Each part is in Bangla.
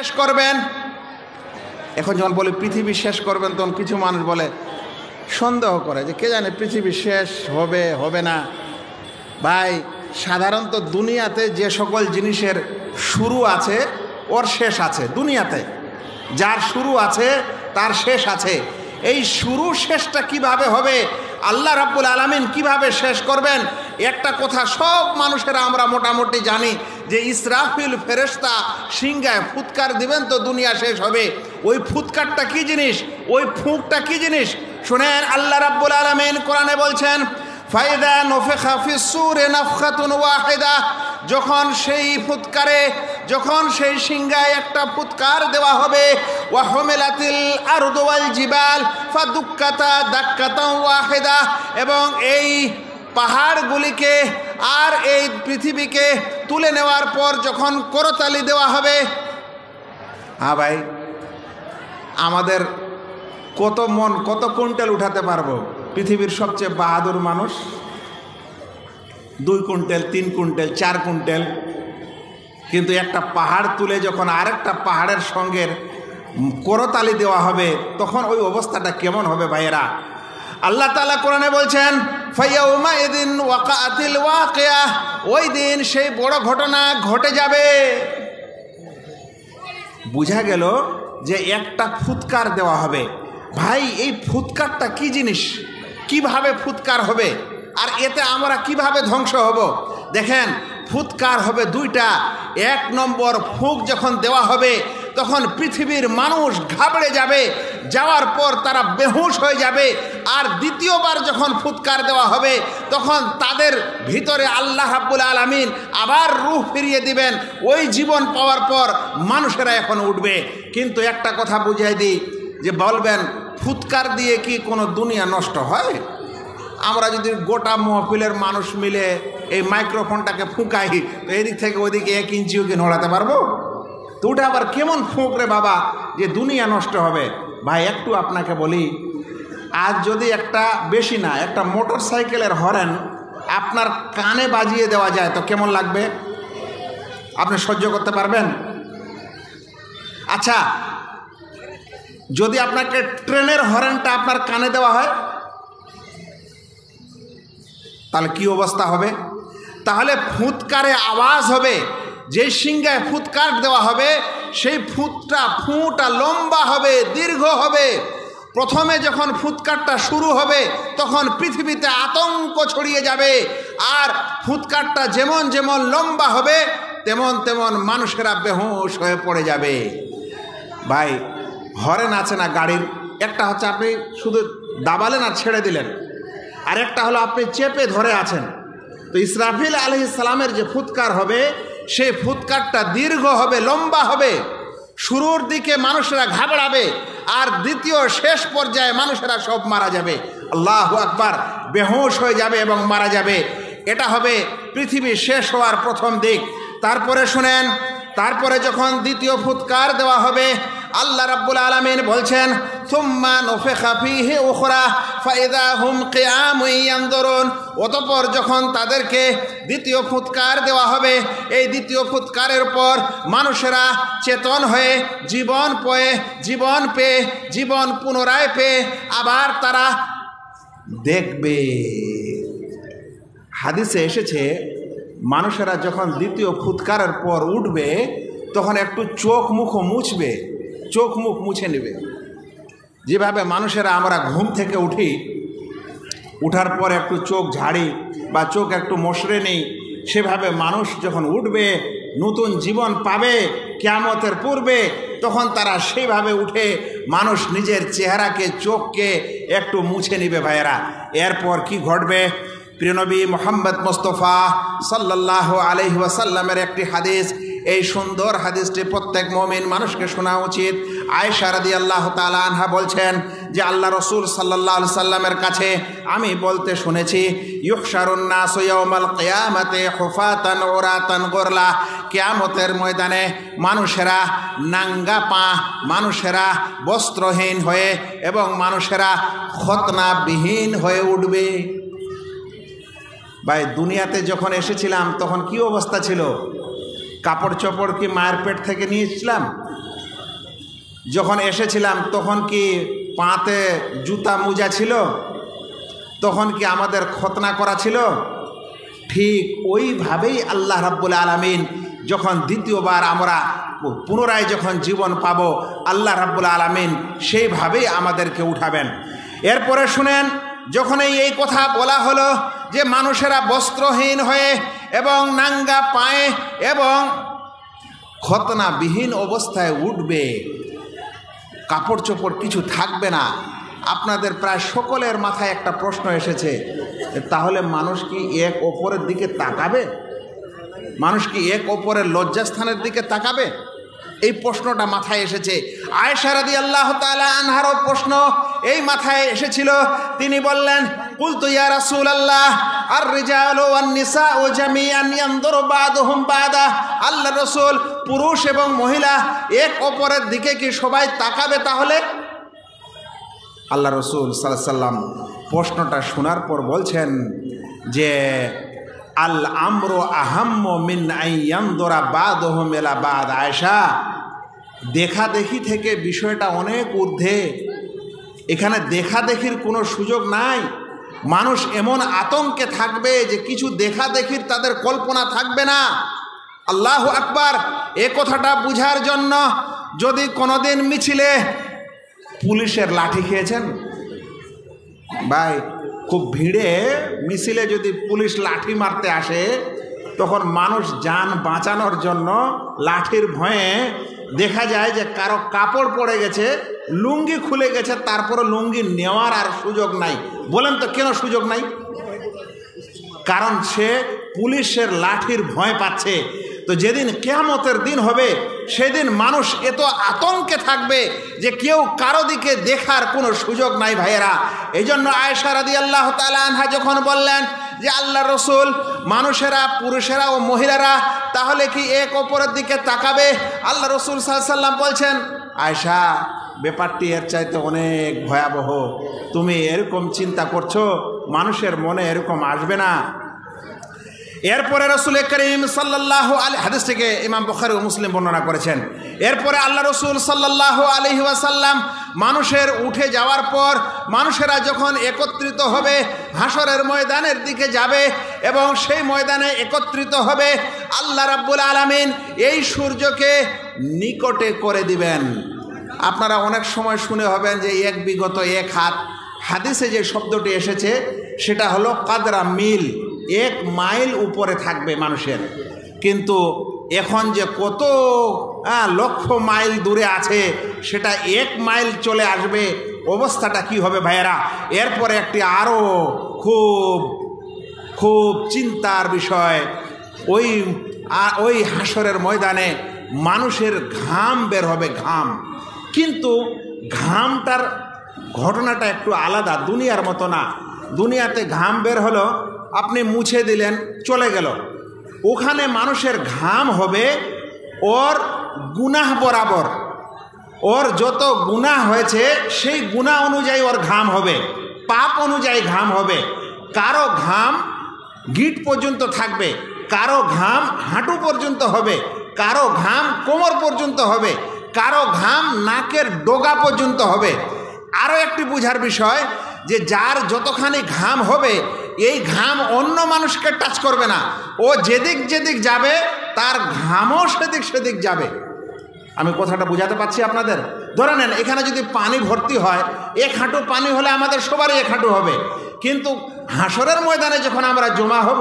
শেষ করবেন। এখন যখন বলে পৃথিবী শেষ করবেন, তখন কিছু মানুষ বলে, সন্দেহ করে যে কে জানে পৃথিবী শেষ হবে হবে না। ভাই, সাধারণত দুনিয়াতে যে সকল জিনিসের শুরু আছে ওর শেষ আছে। দুনিয়াতে যার শুরু আছে তার শেষ আছে। এই শুরু শেষটা কিভাবে হবে, আল্লাহ রাব্বুল আলামিন কিভাবে শেষ করবেন, একটা কথা সব মানুষেরা আমরা মোটামুটি জানি যে ইসরাফিল ফেরেশতা সিংহায় ফুৎকার দিবেন তো দুনিয়া শেষ হবে। ওই ফুৎকারটা কি জিনিস, ওই ফুঁকটা কি জিনিস শুনেন। আল্লাহ রাব্বুল আলামিন কোরআনে বলছেন, ফাইদা নফিখা ফিস সূরি নাফখাতুন ওয়াহিদা, যখন সেই ফুৎকারে, যখন সেই সিংহায় একটা ফুৎকার দেওয়া হবে, ওয়া হুমিলাতিল আরদু ওয়াল জিবাল ফাদুক্কাতা দাক্কাতান ওয়াহিদা, এবং এই পাহাড়গুলিকে আর এই পৃথিবীকে তুলে নেওয়ার পর যখন করতালি দেওয়া হবে। হ্যাঁ ভাই, আমাদের কত মন কত কুইন্টাল উঠাতে পারবো? পৃথিবীর সবচেয়ে বাহাদুর মানুষ 2 কুইন্টাল 3 কুইন্টাল 4 কুইন্টাল, কিন্তু একটা পাহাড় তুলে যখন আরেকটা পাহাড়ের সঙ্গে করতালি দেওয়া হবে তখন ওই অবস্থাটা কেমন হবে ভাইয়েরা? আল্লাহ তাআলা কোরআনে বলছেন, ফায়াউমা ইদিন ওয়াকাআতিল ওয়াকিয়া, ওই দিন সেই বড় ঘটনা ঘটে যাবে। বুঝা গেল যে একটা ফুৎকার দেওয়া হবে। ভাই, এই ফুৎকারটা কি জিনিস, কিভাবে ফুৎকার হবে, আর এতে আমরা কিভাবে ধ্বংস হব? দেখেন, ফুৎকার হবে 2টা। 1 নম্বর ফুঁক যখন দেওয়া হবে তখন পৃথিবীর মানুষ ঘাবড়ে যাবে, যাওয়ার পর তারা বেহুশ হয়ে যাবে। আর দ্বিতীয়বার যখন ফুৎকার দেওয়া হবে তখন তাদের ভিতরে আল্লাহ রাব্বুল আলামিন আবার রূহ ফিরিয়ে দিবেন। ওই জীবন পাওয়ার পর মানুষেরা এখন উঠবে। কিন্তু একটা কথা বুঝিয়ে দিই, যে বলবেন ফুৎকার দিয়ে কি কোনো দুনিয়া নষ্ট হয়? আমরা যদি গোটা মহফিলের মানুষ মিলে এই মাইক্রোফোনটাকে ফুঁকাই তো এদিক থেকে ওইদিকে 1 ইঞ্চিও কি নড়াতে পারবো? তো ওটা আবার কেমন ফুঁক রে বাবা যে দুনিয়া নষ্ট হবে? ভাই, একটু আপনাকে বলি, আজ যদি একটা, বেশি না, একটা মোটর সাইকেলের হর্ন আপনার কানে বাজিয়ে দেওয়া যায় তো কেমন লাগবে? আপনি সহ্য করতে পারবেন? আচ্ছা, যদি আপনাকে ট্রেনের হর্নটা আপনার কানে দেওয়া হয় তাহলে কি অবস্থা হবে? তাহলে ফুৎকারে আওয়াজ হবে, যে সিংহায় ফুৎকার দেওয়া হবে সেই ফুঁটা লম্বা হবে, দীর্ঘ হবে। প্রথমে যখন ফুৎকারটা শুরু হবে তখন পৃথিবীতে আতঙ্ক ছড়িয়ে যাবে, আর ফুৎকারটা যেমন যেমন লম্বা হবে তেমন তেমন মানুষেরা বেহুশ হয়ে পড়ে যাবে। ভাই, হরেন আছে না গাড়ির, একটা হচ্ছে আপনি শুধু দাবালেন আর ছেড়ে দিলেন, আর একটা হলো আপনি চেপে ধরে আছেন। তো ইসরাফিল আলাইহিস সালামের যে ফুৎকার হবে সেই ফুৎকারটা দীর্ঘ হবে, লম্বা হবে। শুরুর দিকে মানুষেরা ঘাবড়াবে, আর দ্বিতীয় শেষ পর্যায়ে মানুষেরা সব মারা যাবে। আল্লাহু আকবার, বেহুশ হয়ে যাবে এবং মারা যাবে। এটা হবে পৃথিবী শেষ হওয়ার প্রথম দিক। তারপরে শুনেন, তারপরে যখন দ্বিতীয় ফুৎকার দেওয়া হবে আল্লাহ রাব্বুল আলামিন বলছেন, সুম্মা নুফিখা ফীহি উখরা ফাইদা হুম কিয়ামুন ইয়ানজুরুন, অতঃপর যখন তাদেরকে দ্বিতীয় ফুৎকার দেওয়া হবে, এই দ্বিতীয় ফুৎকারের পর মানুষেরা চেতন হয়ে জীবন পেয়ে জীবন পুনরায় পেয়ে আবার তারা দেখবে। হাদিসে এসেছে, মানুষেরা যখন দ্বিতীয় ফুৎকারের পর উঠবে তখন একটু চোখ মুখ মুছবে, চোখ মুখ মুছে নেবে। যেভাবে মানুষেরা আমরা ঘুম থেকে উঠি, উঠার পর একটু চোখ ঝাড়ি বা চোখ একটু মশরে নেই, সেভাবে মানুষ যখন উঠবে, নতুন জীবন পাবে কিয়ামতের পূর্বে, তখন তারা সেইভাবে উঠে মানুষ নিজের চেহারাকে, চোখকে একটু মুছে নেবে। ভাইয়েরা, এরপর কি ঘটবে? প্রিয়নবী মুহাম্মদ মুস্তাফা সাল্লাল্লাহু আলাইহি ওয়াসাল্লামের একটি হাদিস, এই সুন্দর হাদিসটি প্রত্যেক মুমিন মানুষকে শোনা উচিত। আয়েশা রাদিয়াল্লাহু তাআলা আনহা বলছেন যে আল্লাহ রাসূল সাল্লাল্লাহু আলাইহি সাল্লামের কাছে আমি বলতে শুনেছি, ইউহশারুন নাসু ইয়াউমাল কিয়ামাতি হুফাতান উরাতান গুরলা, কিয়ামতের ময়দানে মানুষেরা নাঙ্গা পা, মানুষেরা বস্ত্রহীন হয়ে এবং মানুষেরা খতনাবিহীন হয়ে উঠবে। ভাই, দুনিয়াতে যখন এসেছিলাম তখন কি অবস্থা ছিল? কাপড় চোপড় কি মায়ের পেট থেকে নিয়েছিলাম? যখন এসেছিলাম তখন কি পাতে জুতা মোজা ছিল? তখন কি আমাদের খতনা করা ছিল? ঠিক ওইভাবেই আল্লাহ রাব্বুল আলামিন যখন দ্বিতীয়বার আমরা পুনরায় যখন জীবন পাব, আল্লাহ রাব্বুল আলামিন সেইভাবেই আমাদেরকে উঠাবেন। এরপরে শুনেন, যখন এই কথা বলা হলো যে মানুষেরা বস্ত্রহীন হয়ে এবং নাঙ্গা পায়ে এবং খতনাবিহীন অবস্থায় উঠবে, কাপড় চোপড় কিছু থাকবে না, আপনাদের প্রায় সকলের মাথায় একটা প্রশ্ন এসেছে, তাহলে মানুষ কি এক অপরের দিকে তাকাবে? মানুষ কি এক অপরের লজ্জাস্থানের দিকে তাকাবে? এই প্রশ্নটা মাথায় এসেছে। আয়েশা রাদিয়াল্লাহু তাআলা আনহারও প্রশ্ন এই মাথায় এসেছিল। তিনি বললেন, কুলতু ইয়া রাসূলুল্লাহ আর রিজালু ওয়ান নিসাউ জামিআন ইয়ানদুরু বাদুহুম বাদা। আল্লাহ রাসূল, পুরুষ এবং মহিলা এক অপরের দিকে কি সবাই তাকাবে তাহলে? আল্লাহ রাসূল সাল্লাল্লাহু আলাইহি সাল্লাম প্রশ্নটা শোনার পর বলছেন যে আল আমরু আহাম্মু মিন আইয়ানদুরা বাদুহুম ইলা বাদ। আয়েশা, দেখা দেখি থেকে বিষয়টা অনেক ঊর্ধ্বে। এখানে দেখা দেখির কোনো সুযোগ নাই। মানুষ এমন আতঙ্কে থাকবে যে কিছু দেখা দেখির তাদের কল্পনা থাকবে না। আল্লাহু আকবার। এ কথাটা বুঝার জন্য যদি কোনোদিন মিছিলে পুলিশের লাঠি খেয়েছেন, ভাই খুব ভিড়ে মিছিলে যদি পুলিশ লাঠি মারতে আসে, তখন মানুষ যান বাঁচানোর জন্য লাঠির ভয়ে দেখা যায় যে কারো কাপড় পড়ে গেছে, লুঙ্গি খুলে গেছে, তারপরে লুঙ্গি নেওয়ার আর সুযোগ নাই। বলেন তো কেন সুযোগ নাই? কারণ সে পুলিশের লাঠির ভয় পাচ্ছে। তো যেদিন কিয়ামতের দিন হবে সেদিন মানুষ এত আতঙ্কে থাকবে যে কেউ কারো দিকে দেখার কোনো সুযোগ নাই ভাইয়েরা। এই জন্য আয়েশা রাদিয়াল্লাহু তাআলা আনহা যখন বললেন যে আল্লাহ রসুল, মানুষেরা পুরুষেরা ও মহিলারা তাহলে কি এক অপরের দিকে তাকাবে? আল্লাহ রসুল সাল্লাল্লাহু আলাইহি ওয়াসাল্লাম বলছেন, আয়েশা, ব্যাপারটি এর চাইতে অনেক ভয়াবহ। তুমি এরকম চিন্তা করছো, মানুষের মনে এরকম আসবে না। এরপরে রসুল করিম সাল্লাল্লাহু আলাইহি, হাদিস থেকে ইমাম বুখারী ও মুসলিম বর্ণনা করেছেন। এরপরে আল্লাহ রসুল সাল্লাল্লাহু আলাইহি ওয়াসাল্লাম মানুষের উঠে যাওয়ার পর মানুষেরা যখন একত্রিত হবে, হাসরের ময়দানের দিকে যাবে এবং সেই ময়দানে একত্রিত হবে, আল্লাহ রাব্বুল আলামিন এই সূর্যকে নিকটে করে দিবেন। আপনারা অনেক সময় শুনে হবেন যে এক বিগত এক হাত। হাদিসে যে শব্দটি এসেছে সেটা হলো কাদরা মিল, 1 মাইল উপরে থাকবে মানুষের। কিন্তু এখন যে কত লক্ষ মাইল দূরে আছে, সেটা 1 মাইল চলে আসবে, অবস্থাটা কি হবে ভাইয়েরা? এরপরে একটি আরও খুব খুব চিন্তার বিষয়, ওই হাসরের ময়দানে মানুষের ঘাম বের হবে, ঘাম। কিন্তু ঘামটার ঘটনাটা একটু আলাদা, দুনিয়ার মতো না। দুনিয়াতে ঘাম বের হলো, আপনি মুছে দিলেন, চলে গেল। ওখানে মানুষের ঘাম হবে ওর গুনাহ বরাবর। ওর যত গুনাহ হয়েছে সেই গুনাহ অনুযায়ী ওর ঘাম হবে, পাপ অনুযায়ী ঘাম হবে। কারো ঘাম গিট পর্যন্ত থাকবে, কারো ঘাম হাঁটু পর্যন্ত হবে, কারো ঘাম কোমর পর্যন্ত হবে, কারো ঘাম নাকের ডগা পর্যন্ত হবে। আরও একটি বুঝার বিষয় যে যার যতখানি ঘাম হবে, এই ঘাম অন্য মানুষকে টাচ করবে না। ও যেদিক যেদিক যাবে তার ঘামও সেদিক সেদিক যাবে। আমি কথাটা বুঝাতে পারছি আপনাদের? ধরে নেন এখানে যদি পানি ভর্তি হয়, 1 হাঁটু পানি হলে আমাদের সবারই 1 হাঁটু হবে। কিন্তু হাসরের ময়দানে যখন আমরা জমা হব,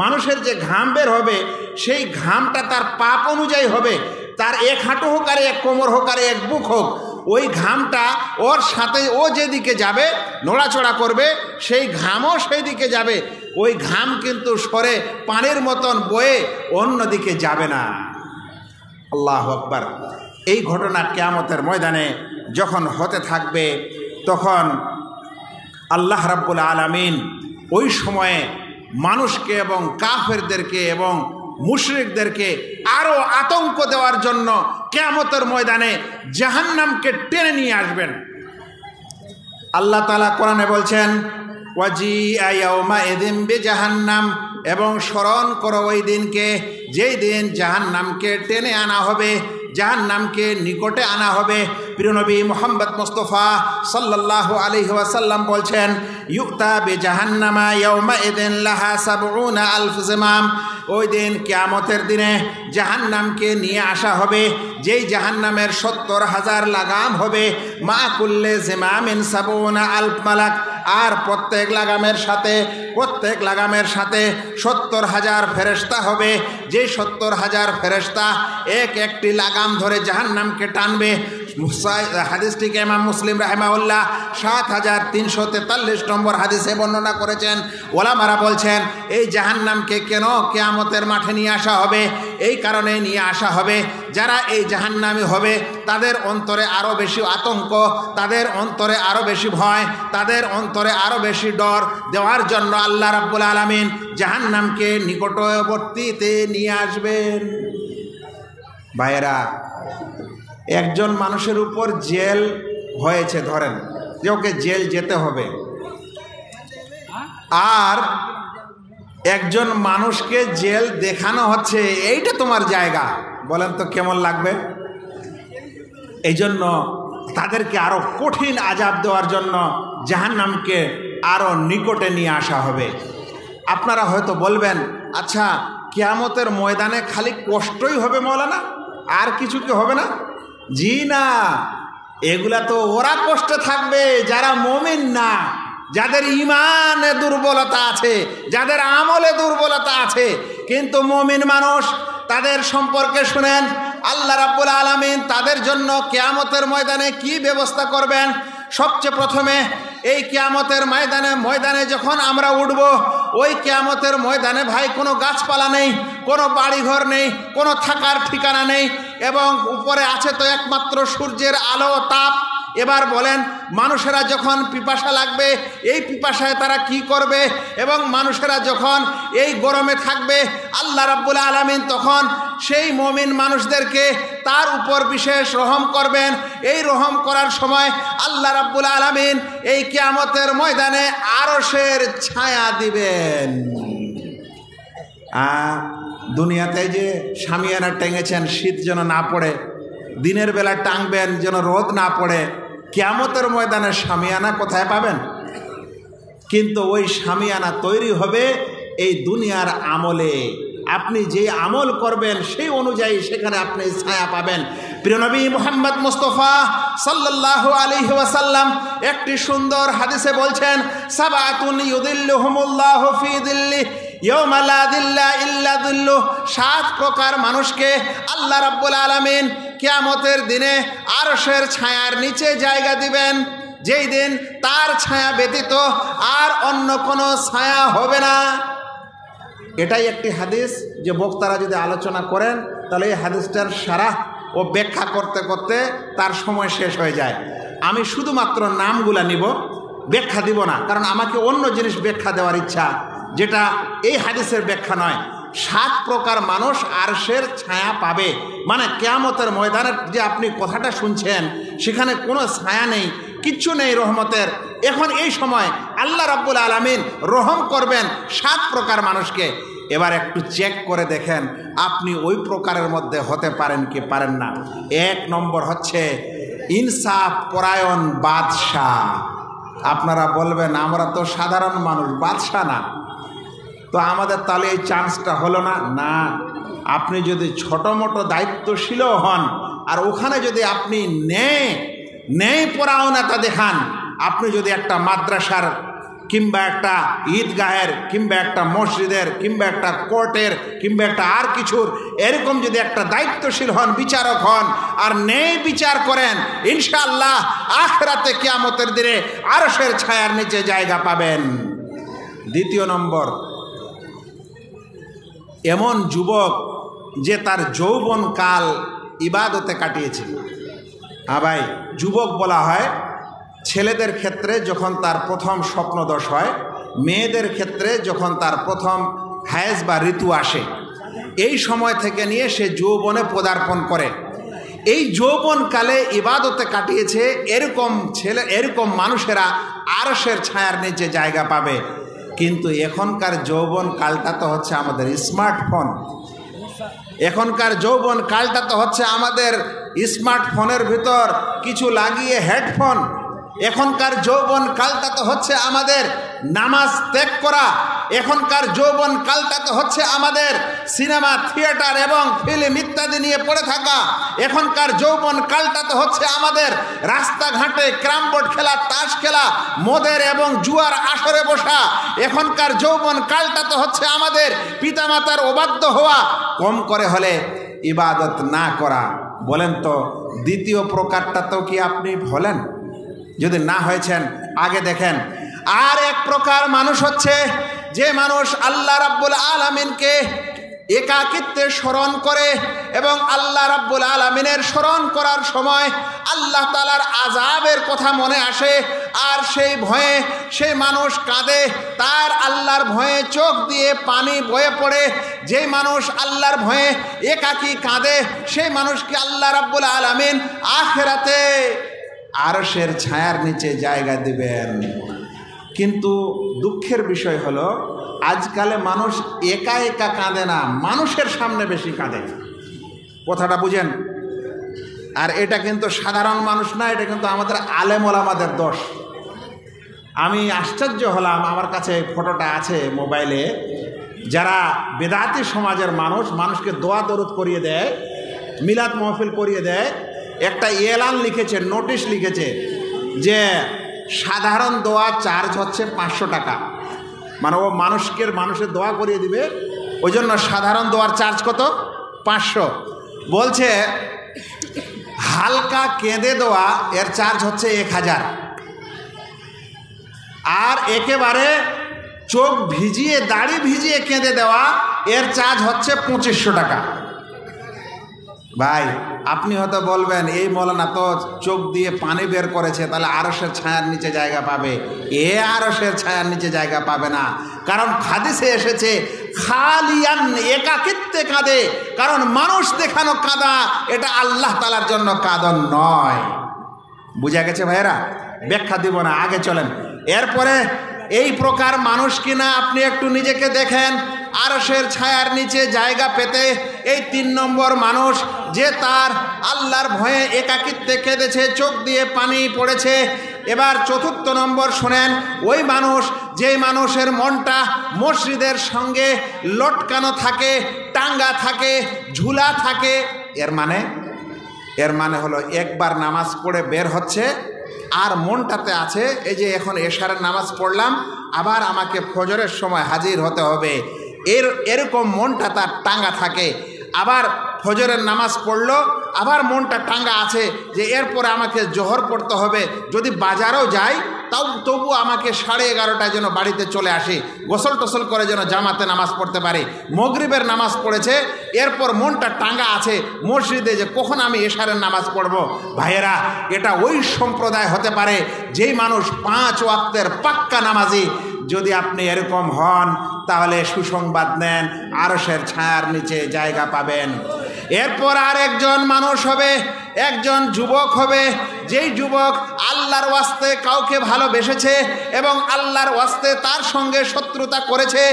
মানুষের যে ঘাম বের হবে সেই ঘামটা তার পাপ অনুযায়ী হবে। তার 1 হাঁটু হোক আর 1 কোমর হোক আর 1 বুক হোক, ওই ঘামটা ওর সাথে ও যেদিকে যাবে নড়াচড়া করবে, সেই ঘামও সেই দিকে যাবে। ওই ঘাম কিন্তু সরে পানির মতন বয়ে অন্যদিকে যাবে না। আল্লাহু আকবার। এই ঘটনা কিয়ামতের ময়দানে যখন হতে থাকবে, তখন আল্লাহ রাব্বুল আলামিন ওই সময়ে মানুষকে এবং কাফেরদেরকে এবং মুশরিকদেরকে আরও আতঙ্ক দেওয়ার জন্য কিয়ামতের ময়দানে জাহান্নামকে টেনে নিয়ে আসবেন। আল্লাহ তাআলা কোরআনে বলছেন, ওয়াজিআ ইয়াউমাইযিন বিজাহান্নাম, এবং স্মরণ করো ওই দিনকে যেই দিন জাহান্নামকে টেনে আনা হবে। জাহান্নামকে নিকটে আনা হবে। প্রিয় নবী মুহাম্মদ মুস্তাফা সাল্লাল্লাহু আলাইহি ওয়াসাল্লাম বলছেন, ইউতা বে জাহান্নামা ইয়াউমা ইদিন লাহা ৭০,০০০ জিমাম। ওই দিন কিয়ামতের দিনে জাহান্নামকে নিয়ে আসা হবে, যেই জাহান্নামের ৭০,০০০ লাগাম হবে। মা কুল্লে জিমামিন ৭০,০০০ মালাক। আর প্রত্যেক লাগামের সাথে ৭০,০০০ ফেরেশতা হবে। যে ৭০,০০০ ফেরেশতা একটি লাগাম ধরে জাহান্নামকে টানবে। হাদিসটিকে ইমাম মুসলিম রাহিমাহুল্লাহ ৭৩৪৩ নম্বর হাদিসে বর্ণনা করেছেন। ওলামারা বলছেন, এই জাহান্নামকে কেন কিয়ামতের মাঠে নিয়ে আসা হবে? এই কারণে নিয়ে আসা হবে, যারা এই জাহান্নামী হবে তাদের অন্তরে আরও বেশি আতঙ্ক, তাদের অন্তরে আরও বেশি ভয়, তাদের অন্তরে আরও বেশি ডর দেওয়ার জন্য আল্লাহ রাব্বুল আলামিন জাহান্নামকে নিকটবর্তীতে নিয়ে আসবেন। ভাইয়েরা, একজন মানুষের উপর জেল হয়েছে, ধরেন যে ওকে জেল যেতে হবে, আর একজন মানুষকে জেল দেখানো হচ্ছে এইটা তোমার জায়গা। বলেন তো কেমন লাগবে? এই জন্য তাদেরকে আরো কঠিন আযাব দেওয়ার জন্য জাহান্নামকে আরো নিকটে নিয়ে আসা হবে। আপনারা হয়তো বলবেন, আচ্ছা কিয়ামতের ময়দানে খালি কষ্টই হবে মৌলানা, আর কিছু কি হবে না? জি না, এগুলা তো ওরা কষ্টে থাকবে যারা মুমিন না, যাদের ঈমানে দুর্বলতা আছে, যাদের আমলে দুর্বলতা আছে। কিন্তু মুমিন মানুষ, তাদের সম্পর্কে শুনেন, আল্লাহ রাব্বুল আলামিন তাদের জন্য কিয়ামতের ময়দানে কি ব্যবস্থা করবেন। সবচেয়ে প্রথমে এই কিয়ামতের ময়দানে যখন আমরা উঠব, ওই কিয়ামতের ময়দানে ভাই কোনো গাছপালা নেই, কোনো বাড়িঘর নেই, কোনো থাকার ঠিকানা নেই, এবং উপরে আছে তো একমাত্র সূর্যের আলো তাপ। এবার বলেন, মানুষেরা যখন পিপাসা লাগবে, এই পিপাসায় তারা কি করবে? এবং মানুষেরা যখন এই গরমে থাকবে, আল্লাহ রাব্বুল আলামিন তখন সেই মুমিন মানুষদেরকে তার উপর বিশেষ রহম করবেন। এই রহম করার সময় আল্লাহ রাব্বুল আলামিন এই কিয়ামতের ময়দানে আরশের ছায়া দিবেন। দুনিয়াতে যে শামিয়ানা টেঙেছেন শীত যেন না পড়ে, দিনের বেলা টাঙবেন যেন রোদ না পড়ে, কিয়ামতের ময়দানে শামিয়ানা কোথায় পাবেন? কিন্তু ওই শামিয়ানা তৈরি হবে এই দুনিয়ার আমলে। আপনি যে আমল করবেন সেই অনুযায়ী সেখানে আপনি ছায়া পাবেন। প্রিয় নবী মুহাম্মদ মুস্তাফা সাল্লাল্লাহু আলাইহি ওয়াসাল্লাম একটি সুন্দর হাদিসে বলছেন, সাবাতুন ইউদিল্লুহুমুল্লাহু ফি দিল্লি ইয়াওমা লা দিল্লা ইল্লা দিল্লু। 7 প্রকার মানুষকে আল্লাহ রাব্বুল আলামিন কিয়ামতের দিনে আরশের ছায়ার নিচে জায়গা দিবেন, যেই দিন তার ছায়া ব্যতীত আর অন্য কোনো ছায়া হবে না। এটাই একটি হাদিস যে বক্তারা যদি আলোচনা করেন তাহলে এই হাদিসটার সারাহ ও ব্যাখ্যা করতে করতে তার সময় শেষ হয়ে যায়। আমি শুধুমাত্র নামগুলা নিব, ব্যাখ্যা দিব না, কারণ আমাকে অন্য জিনিস ব্যাখ্যা দেওয়ার ইচ্ছা, যেটা এই হাদিসের ব্যাখ্যা নয়। 7 প্রকার মানুষ আরশের ছায়া পাবে, মানে কিয়ামতের ময়দানের যে আপনি কথাটা শুনছেন সেখানে কোনো ছায়া নেই, কিচ্ছু নেই রহমতের। এখন এই সময় আল্লাহ রাব্বুল আলামিন রহম করবেন 7 প্রকার মানুষকে। এবার একটু চেক করে দেখেন আপনি ওই প্রকারের মধ্যে হতে পারেন কি পারেন না। 1 নম্বর হচ্ছে ইনসাফ পরায়ণ বাদশাহ। আপনারা বলবেন আমরা তো সাধারণ মানুষ, বাদশাহ না, তো আমাদের তাহলে এই চান্সটা হলো না। না, আপনি যদি ছোট মোটো দায়িত্বশীলও হন, আর ওখানে যদি আপনি ন্যায় পরায়ণতা দেখান, আপনি যদি একটা মাদ্রাসার কিংবা একটা ঈদগাহের কিংবা একটা মসজিদের কিংবা একটা কোর্টের কিংবা একটা আর কিছুর এরকম যদি একটা দায়িত্বশীল হন, বিচারক হন, আর ন্যায় বিচার করেন, ইনশাআল্লাহ আখিরাতে কিয়ামতের দিনে আরশের ছায়ার নিচে জায়গা পাবেন। 2 নম্বর, এমন যুবক যে তার যৌবনকাল ইবাদতে কাটিয়েছে। ভাই, যুবক বলা হয় ছেলেদের ক্ষেত্রে যখন তার প্রথম স্বপ্নদোষ হয়, মেয়েদের ক্ষেত্রে যখন তার প্রথম হায়েজ বা ঋতু আসে, এই সময় থেকে নিয়ে সে যৌবনে পদার্পণ করে। এই যৌবনকালে ইবাদতে কাটিয়েছে এরকম মানুষেরা আরশের ছায়ার নিচে জায়গা পাবে। কিন্তু এখনকার যৌবন কালটা তো হচ্ছে আমাদের স্মার্টফোন। এখনকার যৌবন কালটা তো হচ্ছে আমাদের স্মার্টফোনের ভিতর কিছু লাগিয়ে হেডফোন। এখনকার যৌবন কালটা তো হচ্ছে আমাদের নামাজ ত্যাগ করা। এখনকার যৌবন কালটা তো হচ্ছে আমাদের সিনেমা, থিয়েটার এবং ফিল্ম ইত্যাদি নিয়ে পড়ে থাকা। এখনকার যৌবন কালটা তো হচ্ছে আমাদের রাস্তাঘাটে ক্যারাম বোর্ড খেলা, তাস খেলা, মদের এবং জুয়ার আসরে বসা। এখনকার যৌবন কালটা তো হচ্ছে আমাদের পিতামাতার অবাধ্য হওয়া, কম করে হলে ইবাদত না করা। বলেন তো দ্বিতীয় প্রকারটা তো কি আপনি হলেন? যদি না হয়েছেন আগে দেখেন। আর এক প্রকার মানুষ হচ্ছে যে মানুষ আল্লাহ রাব্বুল আলামিনকে একাকিত্বে স্মরণ করে এবং আল্লাহ রাব্বুল আলামিনের স্মরণ করার সময় আল্লাহ তাআলার আযাবের কথা মনে আসে, আর সেই ভয়ে সেই মানুষ কাঁদে। তার আল্লাহর ভয়ে চোখ দিয়ে পানি বয়ে পড়ে। যেই মানুষ আল্লাহর ভয়ে একাকী কাঁদে সেই মানুষকে আল্লাহ রাব্বুল আলামিন আখিরাতে আরশের ছায়ার নিচে জায়গা দিবেন। কিন্তু দুঃখের বিষয় হলো আজকালে মানুষ একা একা কাঁদে না, মানুষের সামনে বেশি কাঁদে। কথাটা বুঝেন? আর এটা কিন্তু সাধারণ মানুষ না, এটা কিন্তু আমাদের আলেম ওলামাদের দোষ। আমি আশ্চর্য হলাম, আমার কাছে ফটোটা আছে মোবাইলে, যারা বেদাতি সমাজের মানুষ, মানুষকে দোয়া দরুদ করিয়ে দেয়, মিলাদ মাহফিল করিয়ে দেয়, একটা এলান লিখেছে, নোটিশ লিখেছে যে সাধারণ দোয়া চার্জ হচ্ছে 500 টাকা। মানে ও মানুষের দোয়া করিয়ে দিবে, ওই জন্য সাধারণ দোয়ার চার্জ কত? 500। বলছে হালকা কেঁদে দেওয়া এর চার্জ হচ্ছে 1000, আর একেবারে চোখ ভিজিয়ে দাড়ি ভিজিয়ে কেঁদে দেওয়া এর চার্জ হচ্ছে 2500 টাকা। ভাই আপনি হয়তো বলবেন এই মৌলানা তো চোখ দিয়ে পানি বের করেছে, তাহলে আরশের ছায়ার নিচে জায়গা পাবে। আরশের ছায়ার নিচে জায়গা পাবে না, কারণ হাদিসে এসেছে খালিয়ান, একাকিত্বে কাঁদে। কারণ মানুষ দেখানো কাঁদা এটা আল্লাহ তাআলার জন্য কাঁদন নয়। বুঝা গেছে ভাইয়েরা? ব্যাখ্যা দিব না, আগে চলেন। এরপরে এই প্রকার মানুষ কিনা আপনি একটু নিজেকে দেখেন আরশের ছায়ার নিচে জায়গা পেতে। এই 3 নম্বর মানুষ যে তার আল্লাহর ভয়ে একাকিত্বে কেঁদেছে, চোখ দিয়ে পানি পড়েছে। এবার 4র্থ নম্বর শোনেন, ওই মানুষ যেই মানুষের মনটা মসজিদের সঙ্গে লটকানো থাকে, টাঙ্গা থাকে, ঝুলা থাকে। এর মানে হলো একবার নামাজ পড়ে বের হচ্ছে আর মনটাতে আছে এই যে এখন এশারের নামাজ পড়লাম, আবার আমাকে ফজরের সময় হাজির হতে হবে, এরকম মনটা তার টাঙ্গা থাকে। আবার ফজরের নামাজ পড়লো, আবার মনটা টাঙ্গা আছে যে এরপরে আমাকে জোহর পড়তে হবে, যদি বাজারেও যাই তবু আমাকে 11:30টায় যেন বাড়িতে চলে আসি, গোসল টোসল করে যেন জামাতে নামাজ পড়তে পারি। মাগরিবের নামাজ পড়েছে, এরপর মনটা টাঙ্গা আছে মসজিদে যে কখন আমি এশারের নামাজ পড়ব। ভাইয়েরা, এটা ওই সম্প্রদায় হতে পারে যেই মানুষ 5 ওয়াক্তের পাক্কা নামাজি। যদি আপনি এরকম হন তাহলে সুসংবাদ নেন, আরশের ছায়ার নিচে জায়গা পাবেন। এরপর আর একজন মানুষ হবে, একজন যুবক হবে, যেই যুবক আল্লাহর ওয়াস্তে কাউকে ভালোবেসেছে এবং আল্লাহর ওয়াস্তে তার সঙ্গে শত্রুতা করেছে।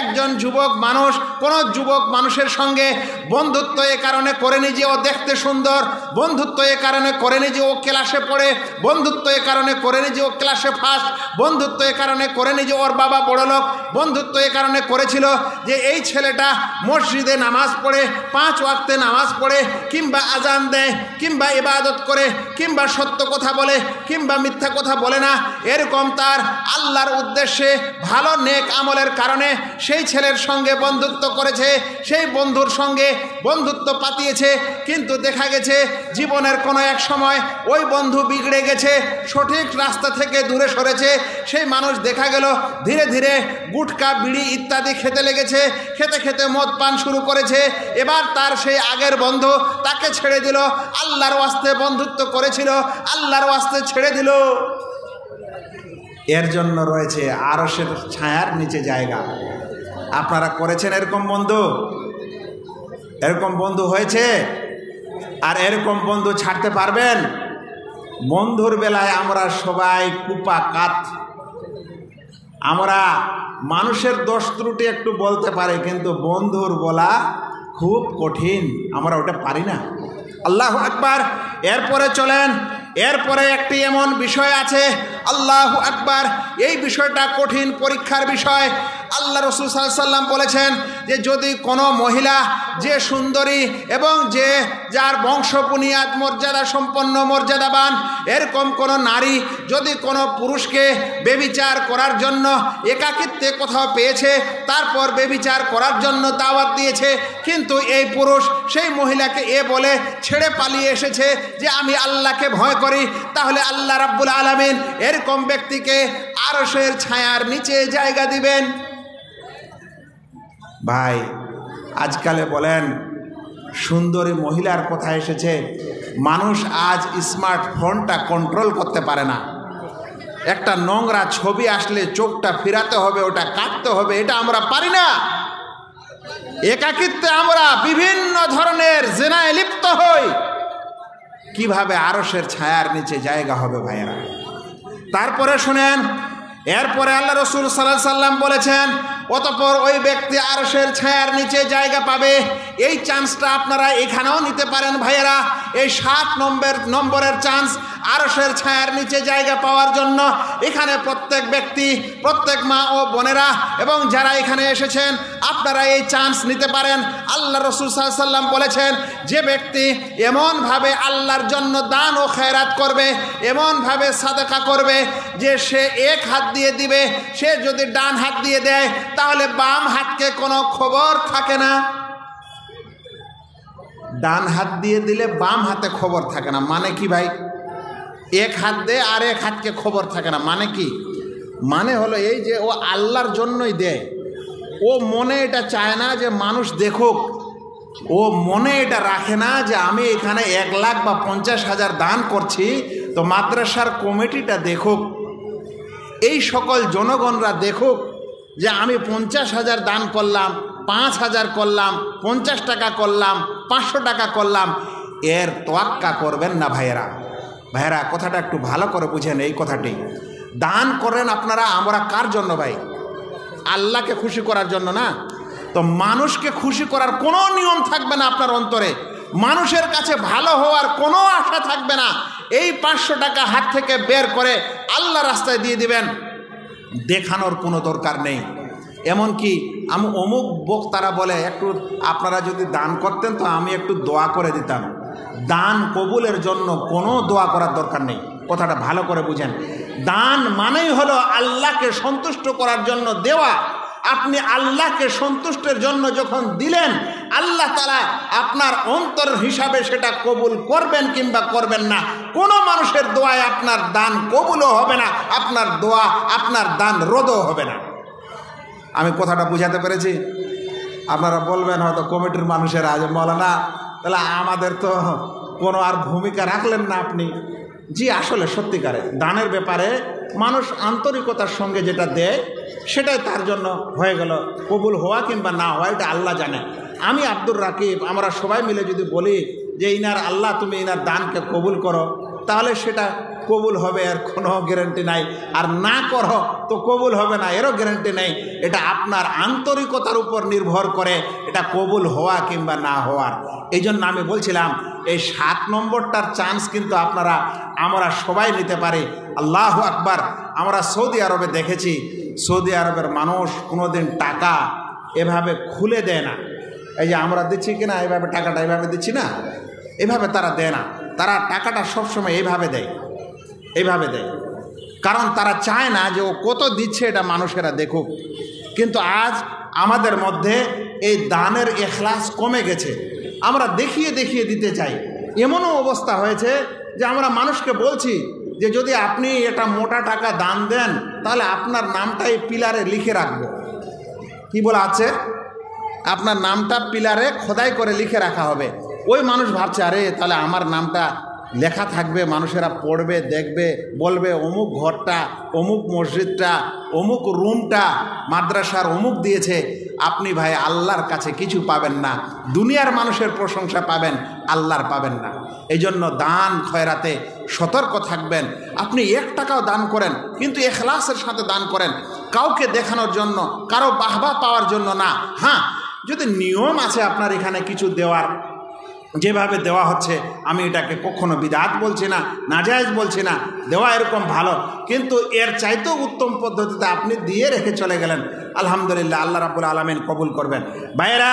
একজন যুবক মানুষ কোনো যুবক মানুষের সঙ্গে বন্ধুত্ব এ কারণে করেনি যে ও দেখতে সুন্দর, বন্ধুত্ব এ কারণে করেনি যে ও ক্লাসে পড়ে, বন্ধুত্ব এ কারণে করেনি যে ও ক্লাসে ফার্স্ট, বন্ধুত্ব এ কারণে করেনি যে ওর বাবা বড়লোক, বন্ধুত্ব এ কারণে করেছিল যে এই ছেলেটা মসজিদে নামাজ পড়ে, 5 ওয়াক্তে নামাজ পড়ে, কিংবা আজান দেয়, কিংবা ইবাদত করে, কিংবা সত্য কথা বলে, কিংবা মিথ্যা কথা বলে না। এরকম তার আল্লাহর উদ্দেশ্যে ভালো নেক আমলের কারণে সেই ছেলের সঙ্গে বন্ধুত্ব করেছে, সেই বন্ধুর সঙ্গে বন্ধুত্ব পাতিয়েছে। কিন্তু দেখা গেছে জীবনের কোনো এক সময় ওই বন্ধু বিগড়ে গেছে, সঠিক রাস্তা থেকে দূরে সরেছে। সেই মানুষ দেখা গেল ধীরে ধীরে গুটকা বিড়ি ইত্যাদি খেতে লেগেছে, খেতে খেতে মদ পান শুরু করেছে। এবার তার সেই আগের বন্ধু তাকে ছেড়ে দিল, আল্লাহর ওয়াস্তে বন্ধুত্ব করেছিল, আল্লাহর ওয়াস্তে ছেড়ে দিল। এর জন্য রয়েছে আরশের ছায়ার নিচে জায়গা। আপনারা করেছেন এরকম বন্ধু? এরকম বন্ধু হয়েছে? আর এরকম বন্ধু ছাড়তে পারবেন? বন্ধুর বেলায় আমরা সবাই কুপাকাত, আমরা মানুষের দোষ ত্রুটি একটু বলতে পারি, কিন্তু বন্ধুর বলা খুব কঠিন, আমরা ওটা পারি না। আল্লাহু আকবার। এরপরে চলেন, এরপরে একটি এমন বিষয় আছে, আল্লাহু আকবার, এই বিষয়টা কঠিন পরীক্ষার বিষয়। আল্লাহ রাসূল সাল্লাল্লাহু আলাইহি ওয়াসাল্লাম বলেছেন যে যদি কোনো মহিলা যে সুন্দরী এবং যে যার বংশ বুনিয়াদ মর্যাদা সম্পন্ন মর্যাদাবান এরকম কোনো নারী যদি কোনো পুরুষকে বেবিচার করার জন্য একাকিত্বে কোথাও পেয়েছে, তারপর বেবিচার করার জন্য দাওয়াত দিয়েছে, কিন্তু এই পুরুষ সেই মহিলাকে বলে ছেড়ে পালিয়ে এসেছে যে আমি আল্লাহকে ভয় করি, তাহলে আল্লাহ রাব্বুল আলামিন এরকম ব্যক্তিকে আরশের ছায়ার নিচে জায়গা দিবেন। ভাই আজকালে বলেন সুন্দরী মহিলার কথা এসেছে, মানুষ আজ স্মার্টফোনটা কন্ট্রোল করতে পারে না। একটা নোংরা ছবি আসলে চোখটা ফিরাতে হবে, ওটা কাটতে হবে, এটা আমরা পারি না। একাকিত্বে আমরা বিভিন্ন ধরনের জিনায় লিপ্ত হই, কিভাবে আরশের ছায়ার নিচে জায়গা হবে ভাইয়েরা? তারপরে শুনেন, এরপরে আল্লাহ রাসূল সাল্লাল্লাহু আলাইহি সাল্লাম বলেছেন অতঃপর ওই ব্যক্তি আরশের ছায়ার নিচে জায়গা পাবে। এই চান্সটা আপনারা এখানেও নিতে পারেন ভাইয়েরা। এই 7 নম্বরের চান্স আরশের ছায়ার নিচে জায়গা পাওয়ার জন্য এখানে প্রত্যেক ব্যক্তি, প্রত্যেক মা ও বোনেরা এবং যারা এখানে এসেছেন আপনারা এই চান্স নিতে পারেন। আল্লাহ রাসূল সাল্লাল্লাহু আলাইহি সাল্লাম বলেছেন যে ব্যক্তি এমনভাবে আল্লাহর জন্য দান ও খয়রাত করবে, এমনভাবে সাদাকা করবে যে সে এক হাত দিয়ে দিবে, সে যদি ডান হাত দিয়ে দেয় তাহলে বাম হাতকে কোনো খবর থাকে না। ডান হাত দিয়ে দিলে বাম হাতে খবর থাকে না, মানে কি ভাই? এক হাত দে আর এক হাতকে খবর থাকে না, মানে কি? মানে হলো এই যে ও আল্লাহর জন্যই দেয়, ও মনে এটা চায় না যে মানুষ দেখুক, ও মনে এটা রাখে না যে আমি এখানে 1 লাখ বা 50,000 দান করছি তো মাদ্রাসার কমিটিটা দেখুক, এই সকল জনগণরা দেখুক যে আমি 50,000 দান করলাম, 5,000 করলাম, 50 টাকা করলাম, 500 টাকা করলাম। এর তোয়াক্কা করবেন না ভাইয়েরা। ভাইয়েরা কথাটা একটু ভালো করে বুঝেন, এই কথাটি দান করেন আপনারা, আমরা কার জন্য ভাই? আল্লাহকে খুশি করার জন্য না। তো মানুষকে খুশি করার কোনো নিয়ম থাকবে না আপনার অন্তরে, মানুষের কাছে ভালো হওয়ার কোনো আশা থাকবে না। এই 500 টাকা হাত থেকে বের করে আল্লাহ রাস্তায় দিয়ে দিবেন, দেখানোর কোনো দরকার নেই। এমনকি আমি অমুক বক্তারা বলে একটু আপনারা যদি দান করতেন তো আমি একটু দোয়া করে দিতাম। দান কবুলের জন্য কোনো দোয়া করার দরকার নেই, কথাটা ভালো করে বুঝেন। দান মানেই হলো আল্লাহকে সন্তুষ্ট করার জন্য দেওয়া। আপনি আল্লাহকে সন্তুষ্টের জন্য যখন দিলেন, আল্লাহ তাআলা আপনার অন্তর হিসাবে সেটা কবুল করবেন কিংবা করবেন না। কোনো মানুষের দোয়ায় আপনার দান কবুলও হবে না, আপনার দোয়া আপনার দান রদও হবে না। আমি কথাটা বুঝাতে পেরেছি? আপনারা বলবেন হয়তো কমিটির মানুষেরা যে মৌলানা তাহলে আমাদের তো কোনো আর ভূমিকা রাখলেন না আপনি। জি, আসলে সত্যিকারে দানের ব্যাপারে মানুষ আন্তরিকতার সঙ্গে যেটা দেয় সেটাই তার জন্য হয়ে গেল। কবুল হওয়া কিংবা না হওয়া এটা আল্লাহ জানে। আমি আব্দুর রাকিব, আমরা সবাই মিলে যদি বলি যে ইনার আল্লাহ তুমি ইনার দানকে কবুল করো, তাহলে সেটা কবুল হবে, এর কোনো গ্যারান্টি নাই। আর না করো তো কবুল হবে না, এরও গ্যারান্টি নেই। এটা আপনার আন্তরিকতার উপর নির্ভর করে এটা কবুল হওয়া কিংবা না হওয়ার। এই জন্য আমি বলছিলাম এই 7 নম্বরটার চান্স কিন্তু আমরা সবাই নিতে পারি। আল্লাহু আকবার। আমরা সৌদি আরবে দেখেছি, সৌদি আরবের মানুষ কোনোদিন টাকা এভাবে খুলে দেয় না। এই যে আমরা দিচ্ছি কিনা এভাবে টাকাটা এভাবে দিচ্ছি না, এভাবে তারা দেয় না। তারা টাকাটা সবসময় এইভাবে দেয়, এইভাবে দেয়, কারণ তারা চায় না যে ও কত দিচ্ছে এটা মানুষেরা দেখুক। কিন্তু আজ আমাদের মধ্যে এই দানের ইখলাস কমে গেছে, আমরা দেখিয়ে দেখিয়ে দিতে চাই। এমনও অবস্থা হয়েছে যে আমরা মানুষকে বলছি যে যদি আপনি এটা মোটা টাকা দান দেন তাহলে আপনার নামটা এই পিলারে লিখে রাখবো। কি বলা আছে? আপনার নামটা পিলারে খোদাই করে লিখে রাখা হবে। ওই মানুষ ভাবছে আরে তাহলে আমার নামটা লেখা থাকবে, মানুষেরা পড়বে, দেখবে, বলবে অমুক ঘরটা, অমুক মসজিদটা, অমুক রুমটা মাদ্রাসার অমুক দিয়েছে। আপনি ভাই আল্লাহর কাছে কিছু পাবেন না, দুনিয়ার মানুষের প্রশংসা পাবেন, আল্লাহর পাবেন না। এই জন্য দান খয়রাতে সতর্ক থাকবেন। আপনি 1 টাকাও দান করেন কিন্তু ইখলাসের সাথে দান করেন, কাউকে দেখানোর জন্য, কারো বাহবা পাওয়ার জন্য না। হ্যাঁ, যদি নিয়ম আছে আপনার এখানে কিছু দেওয়ার, যেভাবে দেওয়া হচ্ছে আমি এটাকে কখনো বিদআত বলছি না, নাজায়েজ বলছি না, দেওয়া এরকম ভালো, কিন্তু এর চাইতেও উত্তম পদ্ধতিতে আপনি দিয়ে রেখে চলে গেলেন, আলহামদুলিল্লাহ, আল্লাহ রাব্বুল আলামিন কবুল করবেন। ভাইয়েরা,